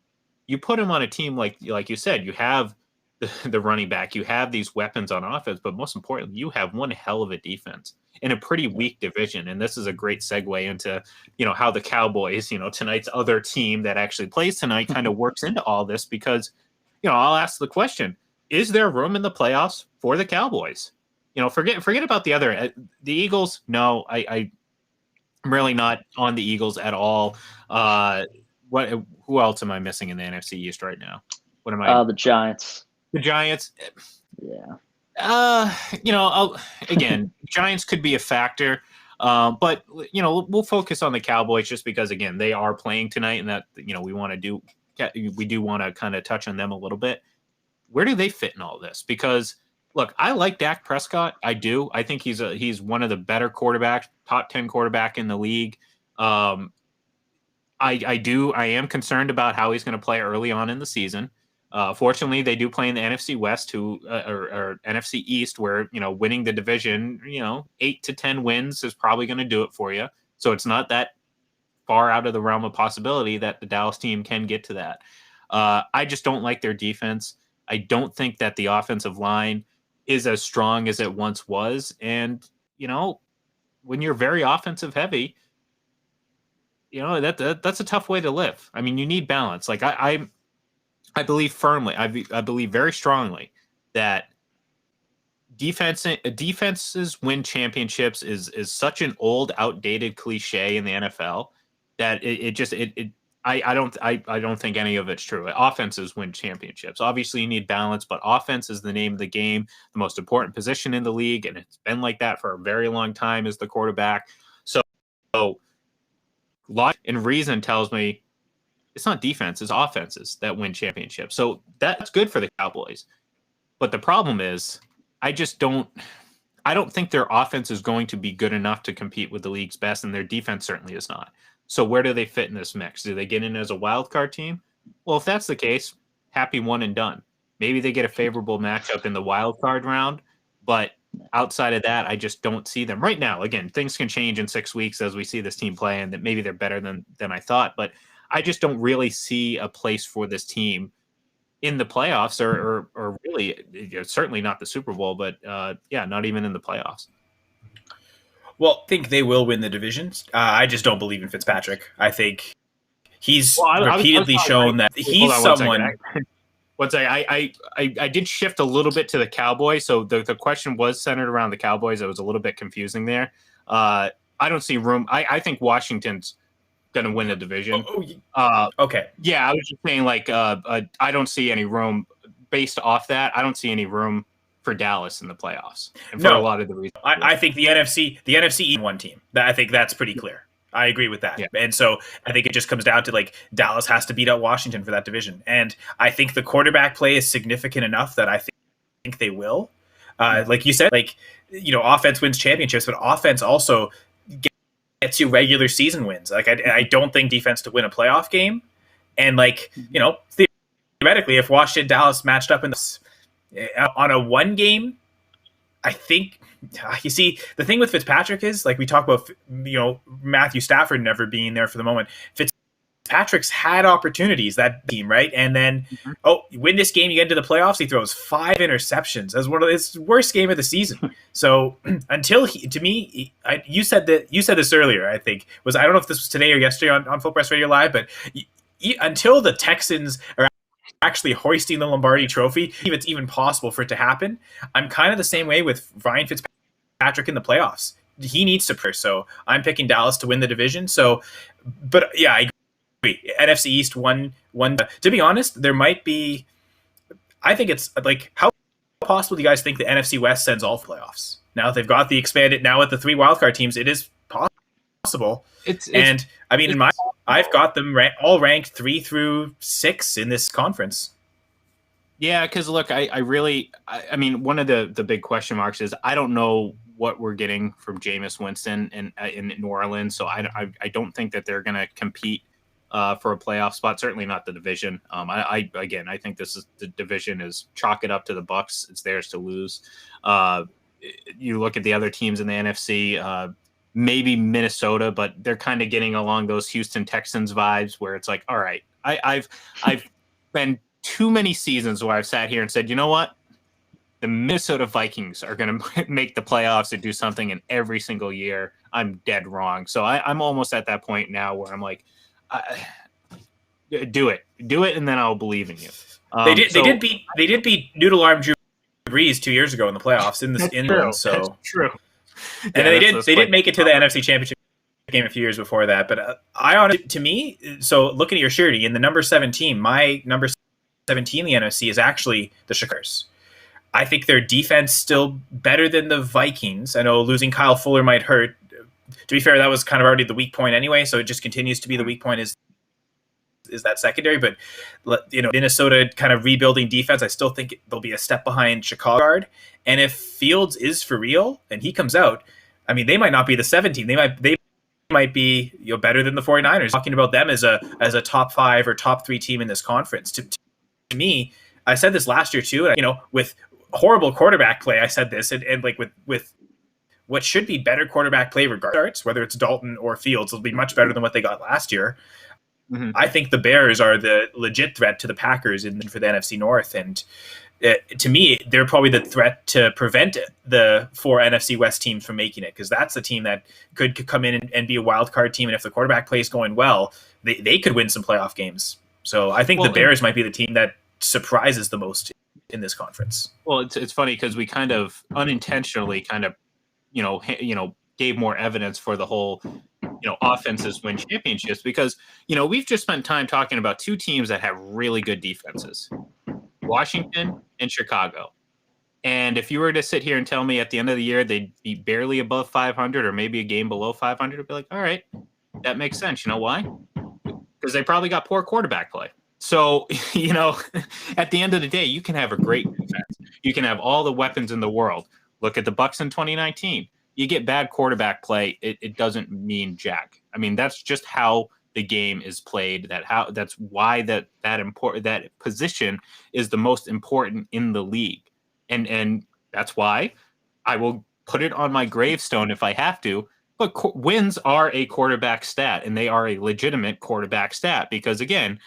you put him on a team like you said, you have the running back, you have these weapons on offense, but most importantly, you have one hell of a defense in a pretty weak division. And this is a great segue into, how the Cowboys, tonight's other team that actually plays tonight kind of works into all this, because, I'll ask the question, is there room in the playoffs for the Cowboys? Forget about the Eagles. No, I'm really not on the Eagles at all. Who else am I missing in the NFC East right now? What am I? The Giants. The Giants. Yeah. Again, Giants could be a factor. But we'll focus on the Cowboys just because, again, they are playing tonight, and that we do want to kind of touch on them a little bit. Where do they fit in all this? Because look, I like Dak Prescott. I do. I think he's one of the better quarterbacks, top 10 quarterback in the league. I am concerned about how he's going to play early on in the season. Fortunately, they do play in the NFC West, or NFC East, where winning the division, 8 to 10 wins is probably going to do it for you. So it's not that far out of the realm of possibility that the Dallas team can get to that. I just don't like their defense. I don't think that the offensive line is as strong as it once was. And, when you're very offensive heavy, that's a tough way to live. I mean, you need balance. Like I believe firmly, I believe very strongly that defenses win championships is such an old, outdated cliche in the NFL that I don't think any of it's true. Offenses win championships. Obviously, you need balance, but offense is the name of the game, the most important position in the league, and it's been like that for a very long time as the quarterback. So logic and reason tells me it's not defense, it's offenses that win championships. So that's good for the Cowboys. But the problem is, I don't think their offense is going to be good enough to compete with the league's best, and their defense certainly is not. So where do they fit in this mix? Do they get in as a wild card team? Well, if that's the case, happy one and done. Maybe they get a favorable matchup in the wild card round, but outside of that, I just don't see them right now. Again, things can change in 6 weeks as we see this team play, and that maybe they're better than I thought, but I just don't really see a place for this team in the playoffs, or really, certainly not the Super Bowl, but not even in the playoffs. Well, I think they will win the divisions. I just don't believe in Fitzpatrick. I think he's repeatedly shown that he's someone. One second. I did shift a little bit to the Cowboys, so the question was centered around the Cowboys. It was a little bit confusing there. I don't see room. I think Washington's going to win the division. Okay. Yeah, I was just saying, I don't see any room based off that. I don't see any room for Dallas in the playoffs, and for a lot of the reasons. I think the NFC one team. I think that's pretty clear. I agree with that. Yeah. And so I think it just comes down to Dallas has to beat out Washington for that division. And I think the quarterback play is significant enough that I think they will. Like you said, offense wins championships, but offense also gets you regular season wins. I don't think defense to win a playoff game. And theoretically, if Washington Dallas matched up in this on a one game, I think you see the thing with Fitzpatrick is we talk about Matthew Stafford never being there for the moment. Fitzpatrick's had opportunities, that team, right? And then you win this game, you get into the playoffs, he throws 5 interceptions as one of his worst game of the season. So until you said this earlier, I think I don't know if this was today or yesterday on Full Press Radio Live, but until the Texans are actually hoisting the Lombardi Trophy, if it's even possible for it to happen, I'm kind of the same way with Ryan Fitzpatrick in the playoffs. He needs to play, so I'm picking Dallas to win the division. So, but yeah, I agree. NFC East one. To be honest, there might be. I think it's how possible do you guys think the NFC West sends all playoffs? Now that they've got the expanded now with the 3 wildcard teams, it is possible. I've got them all ranked 3 through 6 in this conference. Yeah, because look, I mean, one of the big question marks is I don't know what we're getting from Jameis Winston in New Orleans, so I don't think that they're going to compete for a playoff spot. Certainly not the division. I think the division is chalk it up to the Bucks. It's theirs to lose. You look at the other teams in the NFC. Maybe Minnesota, but they're kind of getting along those Houston Texans vibes where it's like, all right, I've been too many seasons where I've sat here and said, you know what? The Minnesota Vikings are going to make the playoffs and do something, and every single year I'm dead wrong. So I'm almost at that point now where I'm like, do it, and then I'll believe in you. They did beat Noodle Arm Drew Brees 2 years ago in the playoffs in the so that's true. And they did make it to the NFC Championship game a few years before that. But so looking at your surety in the number 7 team, my number 17 in the NFC is actually the Chicago's. I think their defense still better than the Vikings. I know losing Kyle Fuller might hurt, to be fair, that was kind of already the weak point anyway, so it just continues to be the weak point is that secondary. But Minnesota kind of rebuilding defense, I still think they'll be a step behind Chicago. And if Fields is for real and he comes out, I mean, they might not be the 17. They might be better than the 49ers. Talking about them as a top 5 or top 3 team in this conference. To me, I said this last year too. With horrible quarterback play, I said this, and like with what should be better quarterback play regardless, whether it's Dalton or Fields, it'll be much better than what they got last year. Mm-hmm. I think the Bears are the legit threat to the Packers for the NFC North, and to me, they're probably the threat to prevent the 4 NFC West teams from making it, because that's the team that could come in and be a wild card team, and if the quarterback play is going well, they could win some playoff games. So I think the Bears might be the team that surprises the most in this conference. Well, it's funny because we kind of unintentionally gave more evidence for the whole offenses win championships, because we've just spent time talking about 2 teams that have really good defenses, Washington and Chicago. And if you were to sit here and tell me at the end of the year they'd be barely above 500 or maybe a game below 500, I'd be like, all right, that makes sense. You know why? Because they probably got poor quarterback play. So, at the end of the day, you can have a great defense. You can have all the weapons in the world. Look at the Bucs in 2019. You get bad quarterback play, it doesn't mean jack. I mean, that's just how the game is played. That's why that position is the most important in the league, and that's why I will put it on my gravestone if I have to. But wins are a quarterback stat, and they are a legitimate quarterback stat, because again,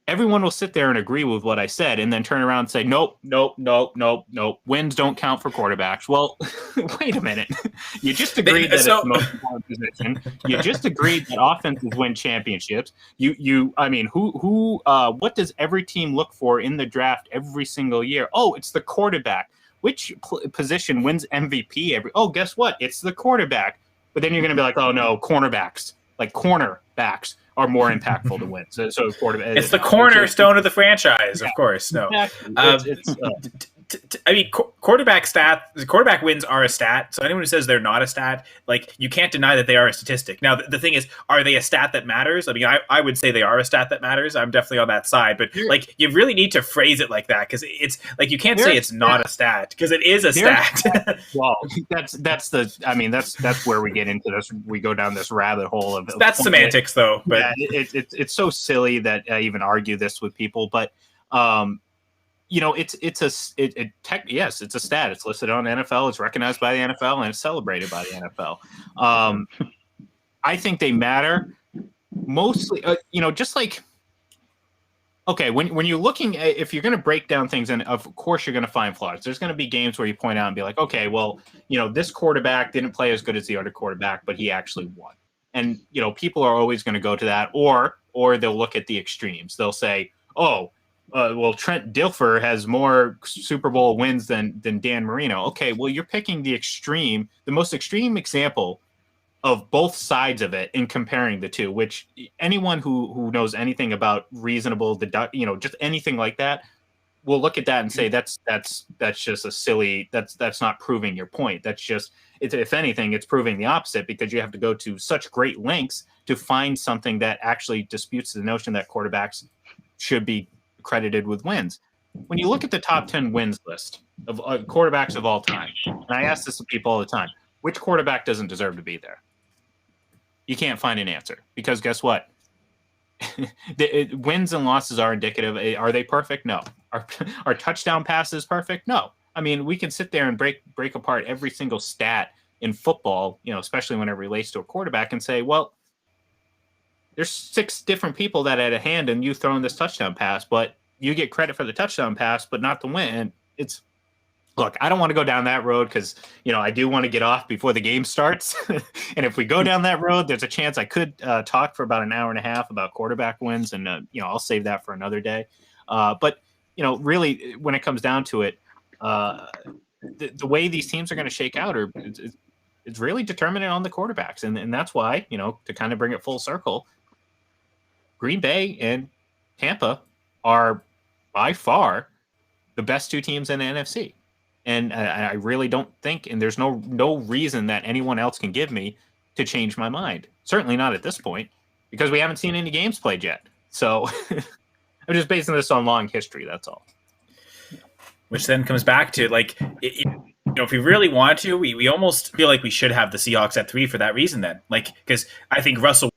everyone will sit there and agree with what I said and then turn around and say, nope. Wins don't count for quarterbacks. Well, wait a minute. You just agreed that it's the most important position. You just agreed that offenses win championships. What does every team look for in the draft every single year? Oh, it's the quarterback. Which position wins MVP guess what? It's the quarterback. But then you're going to be like, oh no, cornerbacks, like cornerbacks are more impactful to win. So quarterback. It's the cornerstone of the franchise, of course. No, quarterback wins are a stat. So anyone who says they're not a stat, like, you can't deny that they are a statistic. Now, the thing is, are they a stat that matters? I mean, I would say they are a stat that matters. I'm definitely on that side, but like, you really need to phrase it like that, because it's like, you can't say it's not a stat, because it is a stat. Well, that's where we get into this. We go down this rabbit hole of that's semantics, though. But yeah, it's so silly that I even argue this with people, but it's a stat. It's listed on NFL. It's recognized by the NFL, and it's celebrated by the NFL. I think they matter mostly. Just like, okay, when you're looking at, if you're going to break down things, and of course you're going to find flaws. There's going to be games where you point out and be like, okay, well, this quarterback didn't play as good as the other quarterback, but he actually won. And, people are always going to go to that, or they'll look at the extremes. They'll say, well, Trent Dilfer has more Super Bowl wins than Dan Marino. Okay, well, you're picking the most extreme example of both sides of it and comparing the two, which anyone who knows anything about reasonable just anything like that, will look at that and say that's just a silly, that's not proving your point. That's just, if anything, it's proving the opposite, because you have to go to such great lengths to find something that actually disputes the notion that quarterbacks should be credited with wins. When you look at the top 10 wins list of quarterbacks of all time, and I ask this to people all the time, which quarterback doesn't deserve to be there? You can't find an answer, because guess what? Wins and losses are indicative. Are they perfect? No. Are touchdown passes perfect? No. I mean, we can sit there and break apart every single stat in football, especially when it relates to a quarterback, and say, well, there's 6 different people that had a hand in you throwing this touchdown pass, but you get credit for the touchdown pass, but not the win. And look, I don't want to go down that road, because, I do want to get off before the game starts. And if we go down that road, there's a chance I could talk for about an hour and a half about quarterback wins, and, I'll save that for another day. But, really, when it comes down to it, the way these teams are going to shake out it's really determinant on the quarterbacks. And that's why, to kind of bring it full circle, Green Bay and Tampa are by far the best 2 teams in the NFC. And I really don't think, and there's no reason that anyone else can give me to change my mind. Certainly not at this point, because we haven't seen any games played yet. So I'm just basing this on long history. That's all. Which then comes back to if we really want to, we almost feel like we should have the Seahawks at 3 for that reason. Then, because I think Russell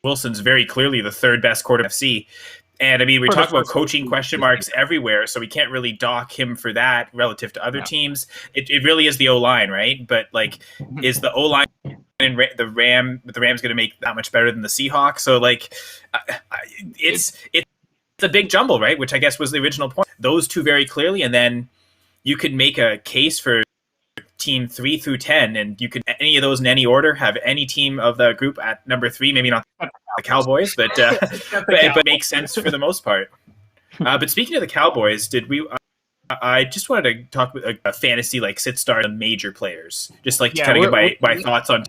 Wilson's very clearly the third best quarterback in the NFC. And I mean, we talk about coaching question marks everywhere, so we can't really dock him for that relative to other teams. It really is the O-line, right? But is the O-line and the Rams going to make that much better than the Seahawks? So it's a big jumble, right? Which I guess was the original point. Those two very clearly, and then you could make a case for team 3 through 10, and you could any of those in any order have any team of the group at number 3. Maybe not the Cowboys, but but makes sense for the most part. But speaking of the Cowboys, I just wanted to talk about a fantasy sit start the major players, just to kind of get my thoughts on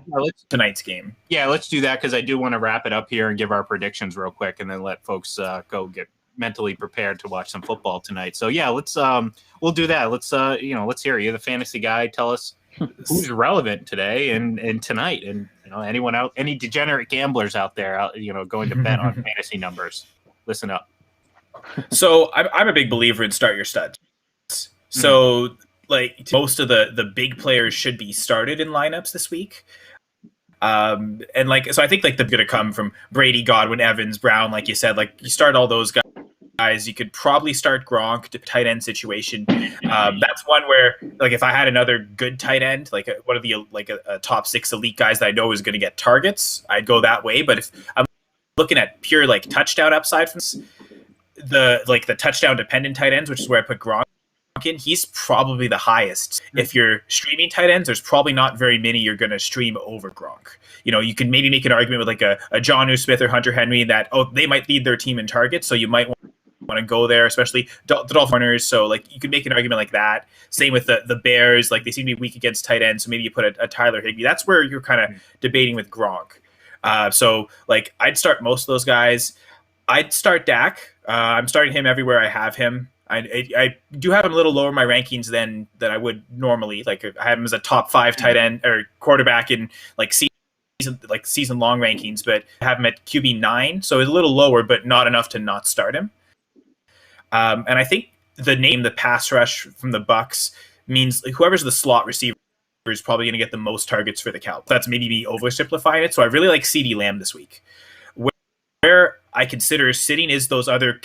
tonight's game. Yeah, let's do that, because I do want to wrap it up here and give our predictions real quick, and then let folks go get mentally prepared to watch some football tonight. So yeah, let's we'll do that. Let's let's hear you're the fantasy guy. Tell us who's relevant today and tonight, and anyone out, any degenerate gamblers out there, going to bet on fantasy numbers. Listen up. So I'm a big believer in start your studs. So most of the big players should be started in lineups this week. So I think they're going to come from Brady, Godwin, Evans, Brown, like you said. You start all those guys. You could probably start Gronk to tight end situation. That's one where if I had another good tight end, one of the a top 6 elite guys that I know is going to get targets, I'd go that way. But if I'm looking at pure touchdown upside from the touchdown dependent tight ends, which is where I put Gronk in, he's probably the highest. If you're streaming tight ends, there's probably not very many you're going to stream over Gronk. You can maybe make an argument with a Jonnu Smith or Hunter Henry that they might lead their team in targets, so you might want to go there, especially the Dolphins. So you could make an argument like that. Same with the Bears, they seem to be weak against tight ends, so maybe you put a Tyler Higbee. That's where you're kind of debating with Gronk. So I'd start most of those guys. I'd start Dak. I'm starting him everywhere I have him. I do have him a little lower in my rankings than I would normally. I have him as a top 5 tight end or quarterback in season long rankings, but I have him at QB 9, so it's a little lower, but not enough to not start him. And I think the pass rush from the Bucs means whoever's the slot receiver is probably going to get the most targets for the Cowboys. That's maybe me oversimplifying it. So I really like CeeDee Lamb this week. Where I consider sitting is those other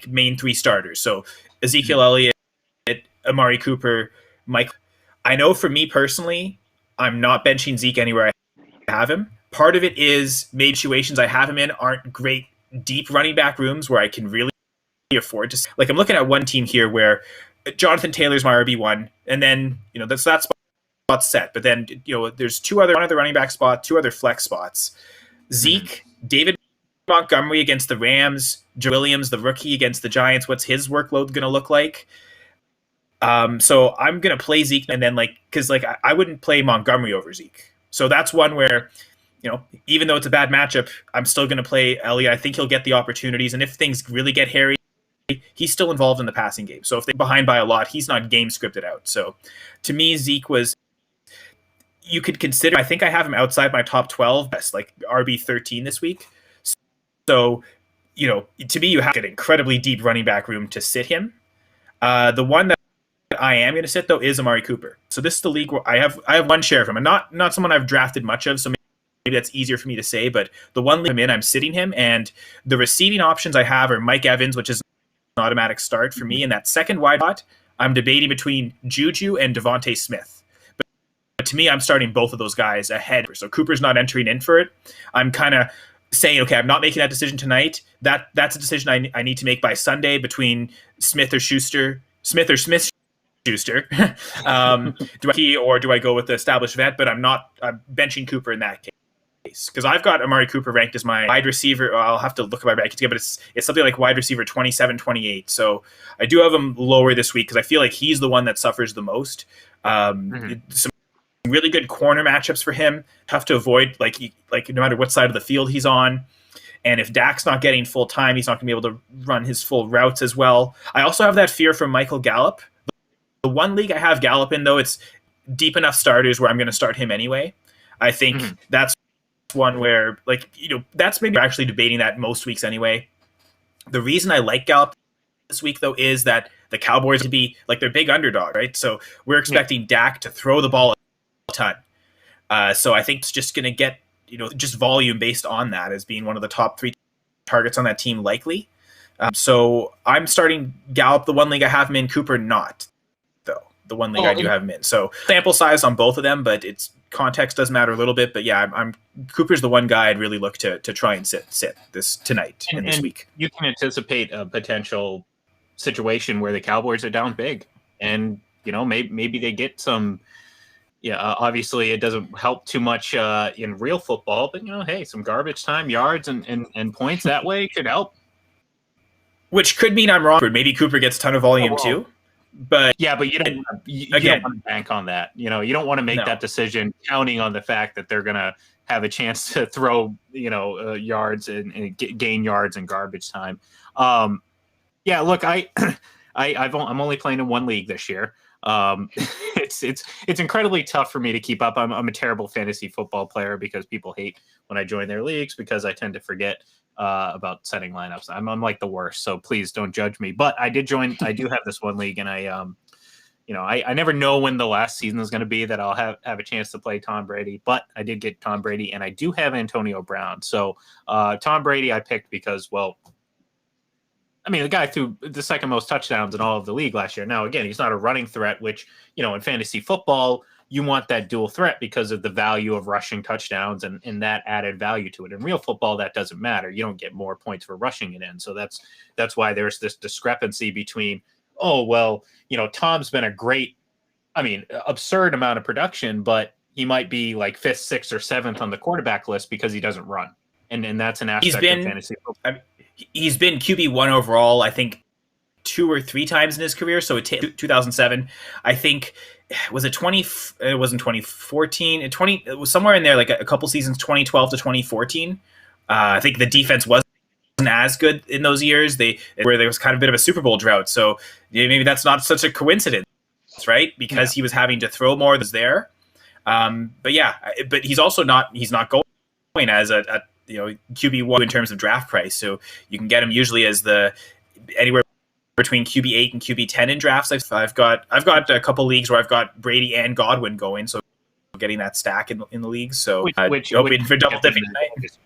main 3 starters. So Ezekiel Elliott, Amari Cooper, Mike. I know for me personally, I'm not benching Zeke anywhere I have him. Part of it is maybe situations I have him in aren't great deep running back rooms where I can really afford to. I'm looking at one team here where Jonathan Taylor's my RB1, and then that's that spot set. But then there's one other running back spot, 2 other flex spots. Zeke, David Montgomery against the Rams, Joe Williams, the rookie, against the Giants. What's his workload going to look like? So I'm going to play Zeke, and then because I wouldn't play Montgomery over Zeke. So that's one where, even though it's a bad matchup, I'm still going to play Elliott. I think he'll get the opportunities, and if things really get hairy, he's still involved in the passing game. So if they're behind by a lot, he's not game scripted out. So to me, Zeke you could consider, I think I have him outside my top 12, best RB 13 this week. So, to me, you have an incredibly deep running back room to sit him. The one that I am going to sit, though, is Amari Cooper. So this is the league where I have one share of him. And not someone I've drafted much of, so maybe that's easier for me to say. But the one league I'm in, I'm sitting him. And the receiving options I have are Mike Evans, which is an automatic start for me. And that second wide spot, I'm debating between Juju and Devontae Smith. But to me, I'm starting both of those guys ahead. So Cooper's not entering in for it. I'm kind of saying, okay, I'm not making that decision tonight. That's a decision I need to make by Sunday between Smith or Schuster. Do I go with the established vet? But I'm benching Cooper in that case because I've got Amari Cooper ranked as my wide receiver. I'll have to look at my rankings again, but it's something like wide receiver 27, 28. So I do have him lower this week because I feel like he's the one that suffers the most. Some really good corner matchups for him. Tough to avoid, no matter what side of the field he's on. And if Dak's not getting full time, he's not going to be able to run his full routes as well. I also have that fear from Michael Gallup. The one league I have Gallup in, though, it's deep enough starters where I'm going to start him anyway. I think that's one where, like, that's maybe actually debating that most weeks anyway. The reason I like Gallup this week, though, is that the Cowboys to be like their big underdog, right? So we're expecting Dak to throw the ball a ton. So I think it's just going to get, just volume based on that as being one of the top 3 targets on that team likely. So I'm starting Gallup, the one league I have him in, Cooper not, though. The one league I do have him in. So sample size on both of them, but it's context does matter a little bit. But yeah, I'm Cooper's the one guy I'd really look to try and sit this tonight and this week. You can anticipate a potential situation where the Cowboys are down big, and maybe they get some. Yeah, obviously it doesn't help too much in real football, but hey, some garbage time yards and points that way could help. Which could mean I'm wrong. Maybe Cooper gets a ton of volume too. But you don't want to bank on that. You don't want to make that decision counting on the fact that they're going to have a chance to throw yards and gain yards in garbage time. Yeah, look, I'm only playing in one league this year. It's incredibly tough for me to keep up. I'm a terrible fantasy football player because people hate when I join their leagues because I tend to forget about setting lineups. I'm like the worst, so please don't judge me. But I do have this one league, and I never know when the last season is going to be that I'll have a chance to play Tom Brady. But I did get Tom Brady, and I do have Antonio Brown. So Tom Brady I picked because, well, I mean, the guy threw the second most touchdowns in all of the league last year. Now, again, he's not a running threat, which, in fantasy football, you want that dual threat because of the value of rushing touchdowns and that added value to it. In real football, that doesn't matter. You don't get more points for rushing it in. So that's why there's this discrepancy between, Tom's been a great, absurd amount of production, but he might be like 5th, 6th, or 7th on the quarterback list because he doesn't run. And that's an aspect of fantasy football. He's been QB1 overall, I think, 2 or 3 times in his career. So 2007, I think, was it 20? It wasn't 2014. It was somewhere in there, like a couple seasons, 2012 to 2014. I think the defense wasn't as good in those years. Where there was kind of a bit of a Super Bowl drought. So maybe that's not such a coincidence, right? Because he was having to throw more than there. But he's also not. He's not going as a QB1 in terms of draft price. So you can get him usually as anywhere between QB8 and QB10 in drafts. I've got a couple leagues where I've got Brady and Godwin going, so getting that stack in the league. So hoping for double dipping tonight.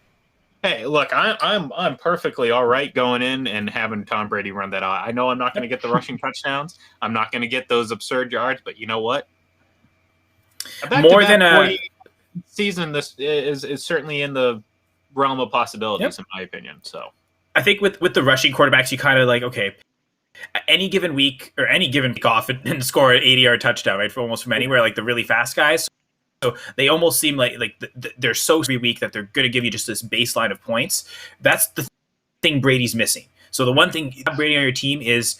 Hey, look, I'm perfectly all right going in and having Tom Brady run that out. I know I'm not going to get the rushing touchdowns. I'm not going to get those absurd yards, but you know what? More than a season, this is certainly in the realm of possibilities, in my opinion. So I think with the rushing quarterbacks, you kind of like, okay, any given week or any given week off and score an 80-yard touchdown, right? From anywhere, like the really fast guys. So they almost seem like they're so every week that they're going to give you just this baseline of points. That's the thing Brady's missing. So the one thing Brady on your team is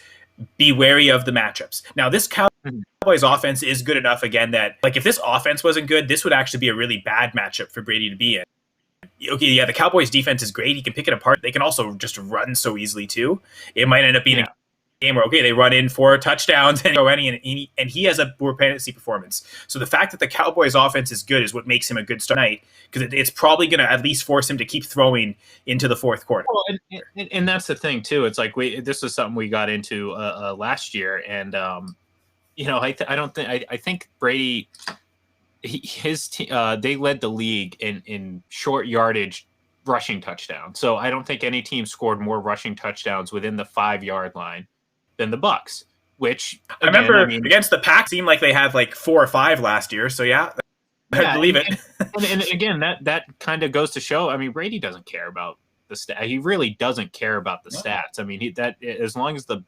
be wary of the matchups. Now this Cowboys offense is good enough again that like if this offense wasn't good, this would actually be a really bad matchup for Brady to be in. Okay, yeah, the Cowboys defense is great. He can pick it apart. They can also just run so easily too. It might end up being a game where, okay, they run in 4 touchdowns and he has a poor fantasy performance. So the fact that the Cowboys offense is good is what makes him a good start tonight, because it's probably going to at least force him to keep throwing into the fourth quarter. Well, and that's the thing too. It's like this is something we got into last year, and I think Brady. They led the league in short yardage rushing touchdowns. So I don't think any team scored more rushing touchdowns within the 5-yard line than the Bucs. Which I remember against the Pack seemed like they had like 4 or 5 last year. So I believe it. And again, that kind of goes to show. I mean, Brady doesn't care about the stat. He really doesn't care about the stats. I mean, as long as the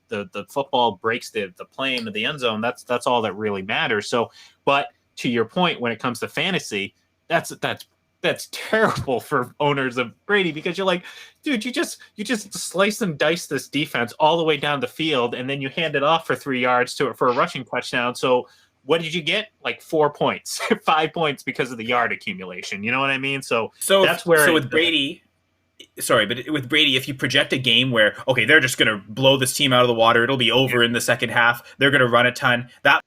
football breaks the plane of the end zone, that's all that really matters. So, but to your point, when it comes to fantasy, that's terrible for owners of Brady, because you're like, dude, you just slice and dice this defense all the way down the field, and then you hand it off for 3 yards for a rushing touchdown. So what did you get? Like 4 points, 5 points because of the yard accumulation. You know what I mean? So that's where. So with Brady. Sorry, but with Brady, if you project a game where, okay, they're just going to blow this team out of the water, it'll be over in the second half, they're going to run a ton, that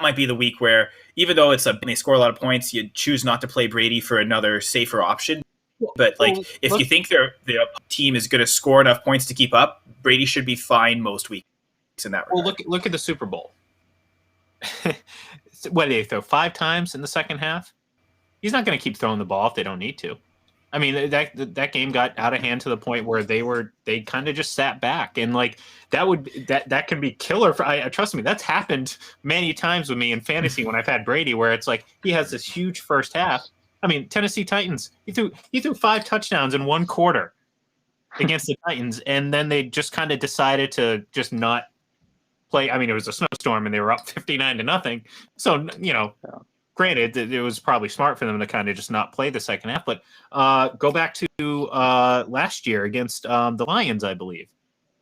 might be the week where, even though they score a lot of points, you choose not to play Brady for another safer option. But if you think the team is going to score enough points to keep up, Brady should be fine most weeks in that regard. Well, look at the Super Bowl. What did they throw 5 times in the second half? He's not going to keep throwing the ball if they don't need to. I mean, that game got out of hand to the point where they kind of just sat back, and that can be killer for. Trust me, that's happened many times with me in fantasy when I've had Brady, where it's like he has this huge first half. I mean, Tennessee Titans, he threw 5 touchdowns in one quarter against the Titans, and then they just kind of decided to just not play. I mean, it was a snowstorm, and they were up 59-0. So Granted, it was probably smart for them to kind of just not play the second half, but go back to last year against the Lions, I believe.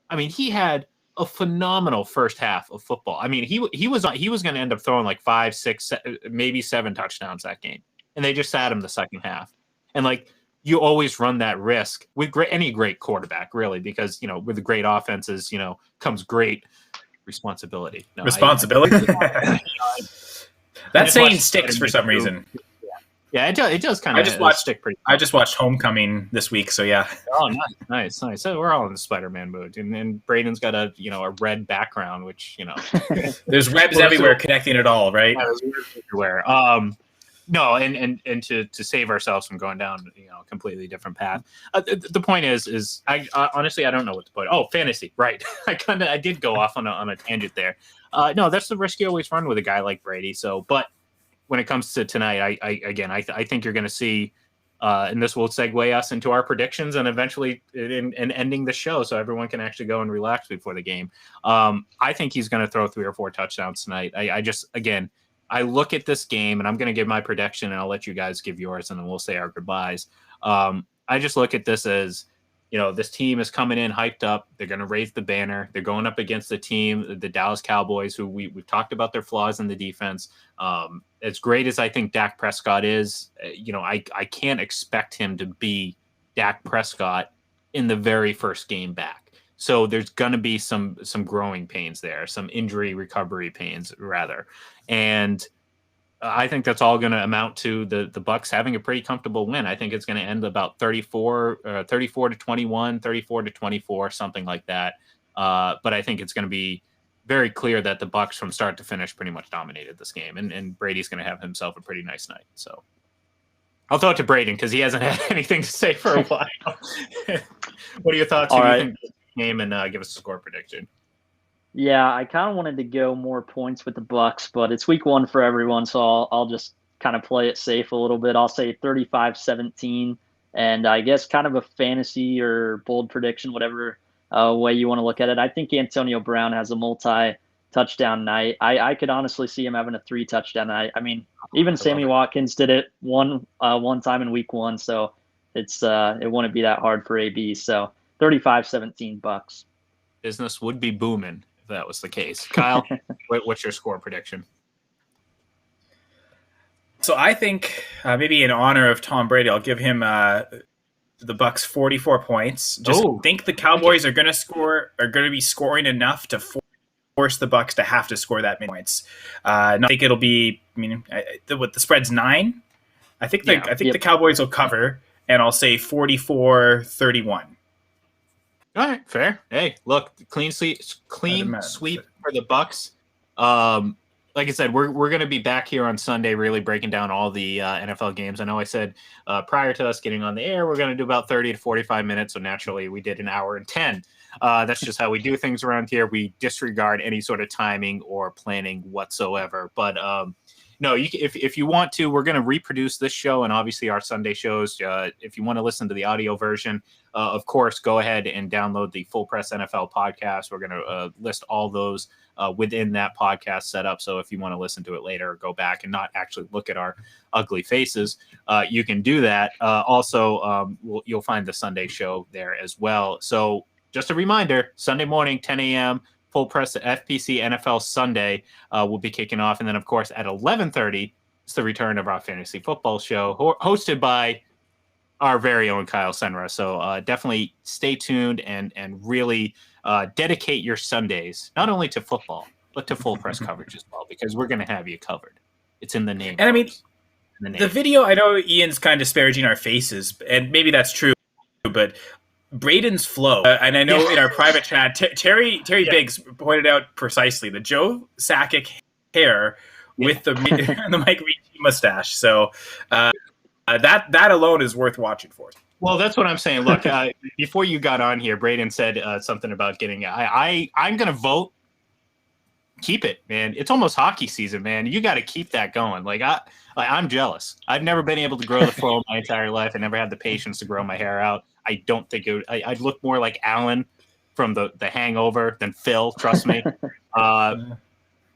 I mean, he had a phenomenal first half of football. I mean, he was going to end up throwing like 5, 6, maybe 7 touchdowns that game, and they just sat him the second half. And you always run that risk with any great quarterback, really, because with the great offenses, comes great responsibility. Responsibility. That saying sticks for some reason. Yeah, it does kind of stick pretty. I just watched Homecoming this week, so yeah. Oh, nice. So we're all in the Spider-Man mood, and Braden's got a red background, which there's webs everywhere connecting it all, right? Yeah, there's webs everywhere. No, and to save ourselves from going down a completely different path. The point is I honestly I don't know what to put. Oh, fantasy, right? I did go off on a tangent there. No, that's the risk you always run with a guy like Brady. So, but when it comes to tonight, I think you're going to see, and this will segue us into our predictions and eventually in ending the show, so everyone can actually go and relax before the game. I think he's going to throw 3 or 4 touchdowns tonight. I look at this game, and I'm going to give my prediction, and I'll let you guys give yours, and then we'll say our goodbyes. I just look at this as, this team is coming in hyped up. They're going to raise the banner. They're going up against the team, the Dallas Cowboys, who we've talked about their flaws in the defense. As great as I think Dak Prescott is, I can't expect him to be Dak Prescott in the very first game back. So there's going to be some growing pains there, some injury recovery pains rather. And I think that's all going to amount to the Bucs having a pretty comfortable win. I think it's going to end about 34-21, 34-24, something like that. But I think it's going to be very clear that the Bucs from start to finish pretty much dominated this game, and Brady's going to have himself a pretty nice night. So I'll throw it to Braden because he hasn't had anything to say for a while. What are your thoughts? Who do you think game, and give us a score prediction? Yeah, I kind of wanted to go more points with the Bucs, but it's week 1 for everyone, so I'll just kind of play it safe a little bit. I'll say 35-17, and I guess kind of a fantasy or bold prediction, whatever way you want to look at it. I think Antonio Brown has a multi-touchdown night. I could honestly see him having a 3-touchdown night. I mean, even Sammy Watkins did it one time in week 1, so it wouldn't be that hard for AB. So 35-17 Bucs. Business would be booming if that was the case. Kyle, what's your score prediction? So I think maybe in honor of Tom Brady, I'll give him the Bucs 44 points. Just think the Cowboys are going to be scoring enough to force the Bucs to have to score that many points. I think it'll be. I mean, the spread's 9. I think the Cowboys will cover, and I'll say 44-31. All right, fair. Hey, look, clean sweep for the Bucs. Like I said, we're going to be back here on Sunday, really breaking down all the NFL games. I know I said prior to us getting on the air, we're going to do about 30 to 45 minutes. So naturally, we did 1 hour and 10. That's just how we do things around here. We disregard any sort of timing or planning whatsoever. But no, if you want to, we're going to reproduce this show and obviously our Sunday shows. If you want to listen to the audio version, of course, go ahead and download the Full Press NFL podcast. We're going to list all those within that podcast setup. So if you want to listen to it later or go back and not actually look at our ugly faces, you can do that. Also, you'll find the Sunday show there as well. So just a reminder, Sunday morning, 10 a.m., Full Press FPC NFL Sunday will be kicking off. And then, of course, at 11:30, it's the return of our fantasy football show hosted by our very own Kyle Senra. So definitely stay tuned and really dedicate your Sundays, not only to football, but to full press coverage as well, because we're going to have you covered. It's in the name. And I mean, the the video, I know Ian's kind of disparaging our faces, and maybe that's true, but Braden's flow, and I know in our private chat, Terry Biggs pointed out precisely the Joe Sakic hair with the Mike Ricci mustache. So that alone is worth watching for. Well, that's what I'm saying. Look, before you got on here, Braden said something about getting. I'm going to vote. Keep it, man. It's almost hockey season, man. You got to keep that going. I'm jealous. I've never been able to grow the fro my entire life. I never had the patience to grow my hair out. I don't think I'd look more like Alan from the Hangover than Phil. Trust me.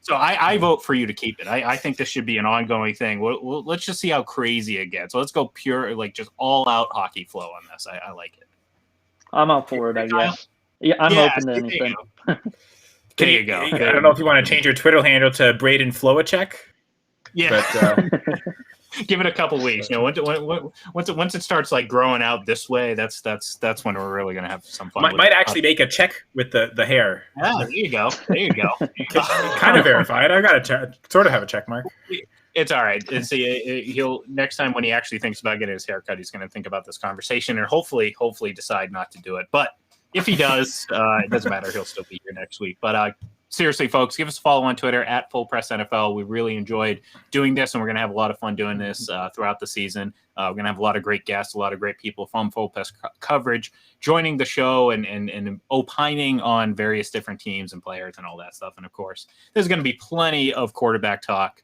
So I vote for you to keep it. I think this should be an ongoing thing. Let's just see how crazy it gets. Let's go pure, just all out hockey flow on this. I like it. I'm up for it, I guess. Yeah, I'm open to anything. There you go. I don't know if you want to change your Twitter handle to Braden Flowacek. Yeah. But, give it a couple weeks. Once it starts growing out this way, that's when we're really gonna have some fun. Might actually make a check with the hair. Yeah, there you go. Kind of verified. I got to sort of have a check mark. It's all right. He'll next time when he actually thinks about getting his haircut, he's going to think about this conversation and hopefully decide not to do it. But if he does, it doesn't matter. He'll still be here next week. But seriously, folks, give us a follow on Twitter at FullPressNFL. We really enjoyed doing this, and we're going to have a lot of fun doing this throughout the season. We're going to have a lot of great guests, a lot of great people from Full Press coverage joining the show and opining on various different teams and players and all that stuff. And, of course, there's going to be plenty of quarterback talk.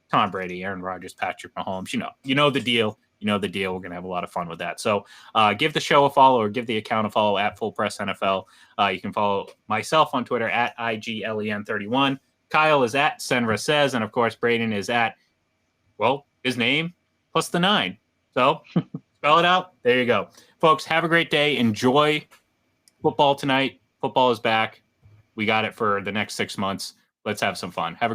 Tom Brady, Aaron Rodgers, Patrick Mahomes. You know the deal. We're going to have a lot of fun with that. So give the show a follow or give the account a follow at Full Press NFL. You can follow myself on Twitter at IGLEN31. Kyle is at Senra Says. And, of course, Braden is at, his name plus the 9. So spell it out. There you go. Folks, have a great day. Enjoy football tonight. Football is back. We got it for the next 6 months. Let's have some fun. Have a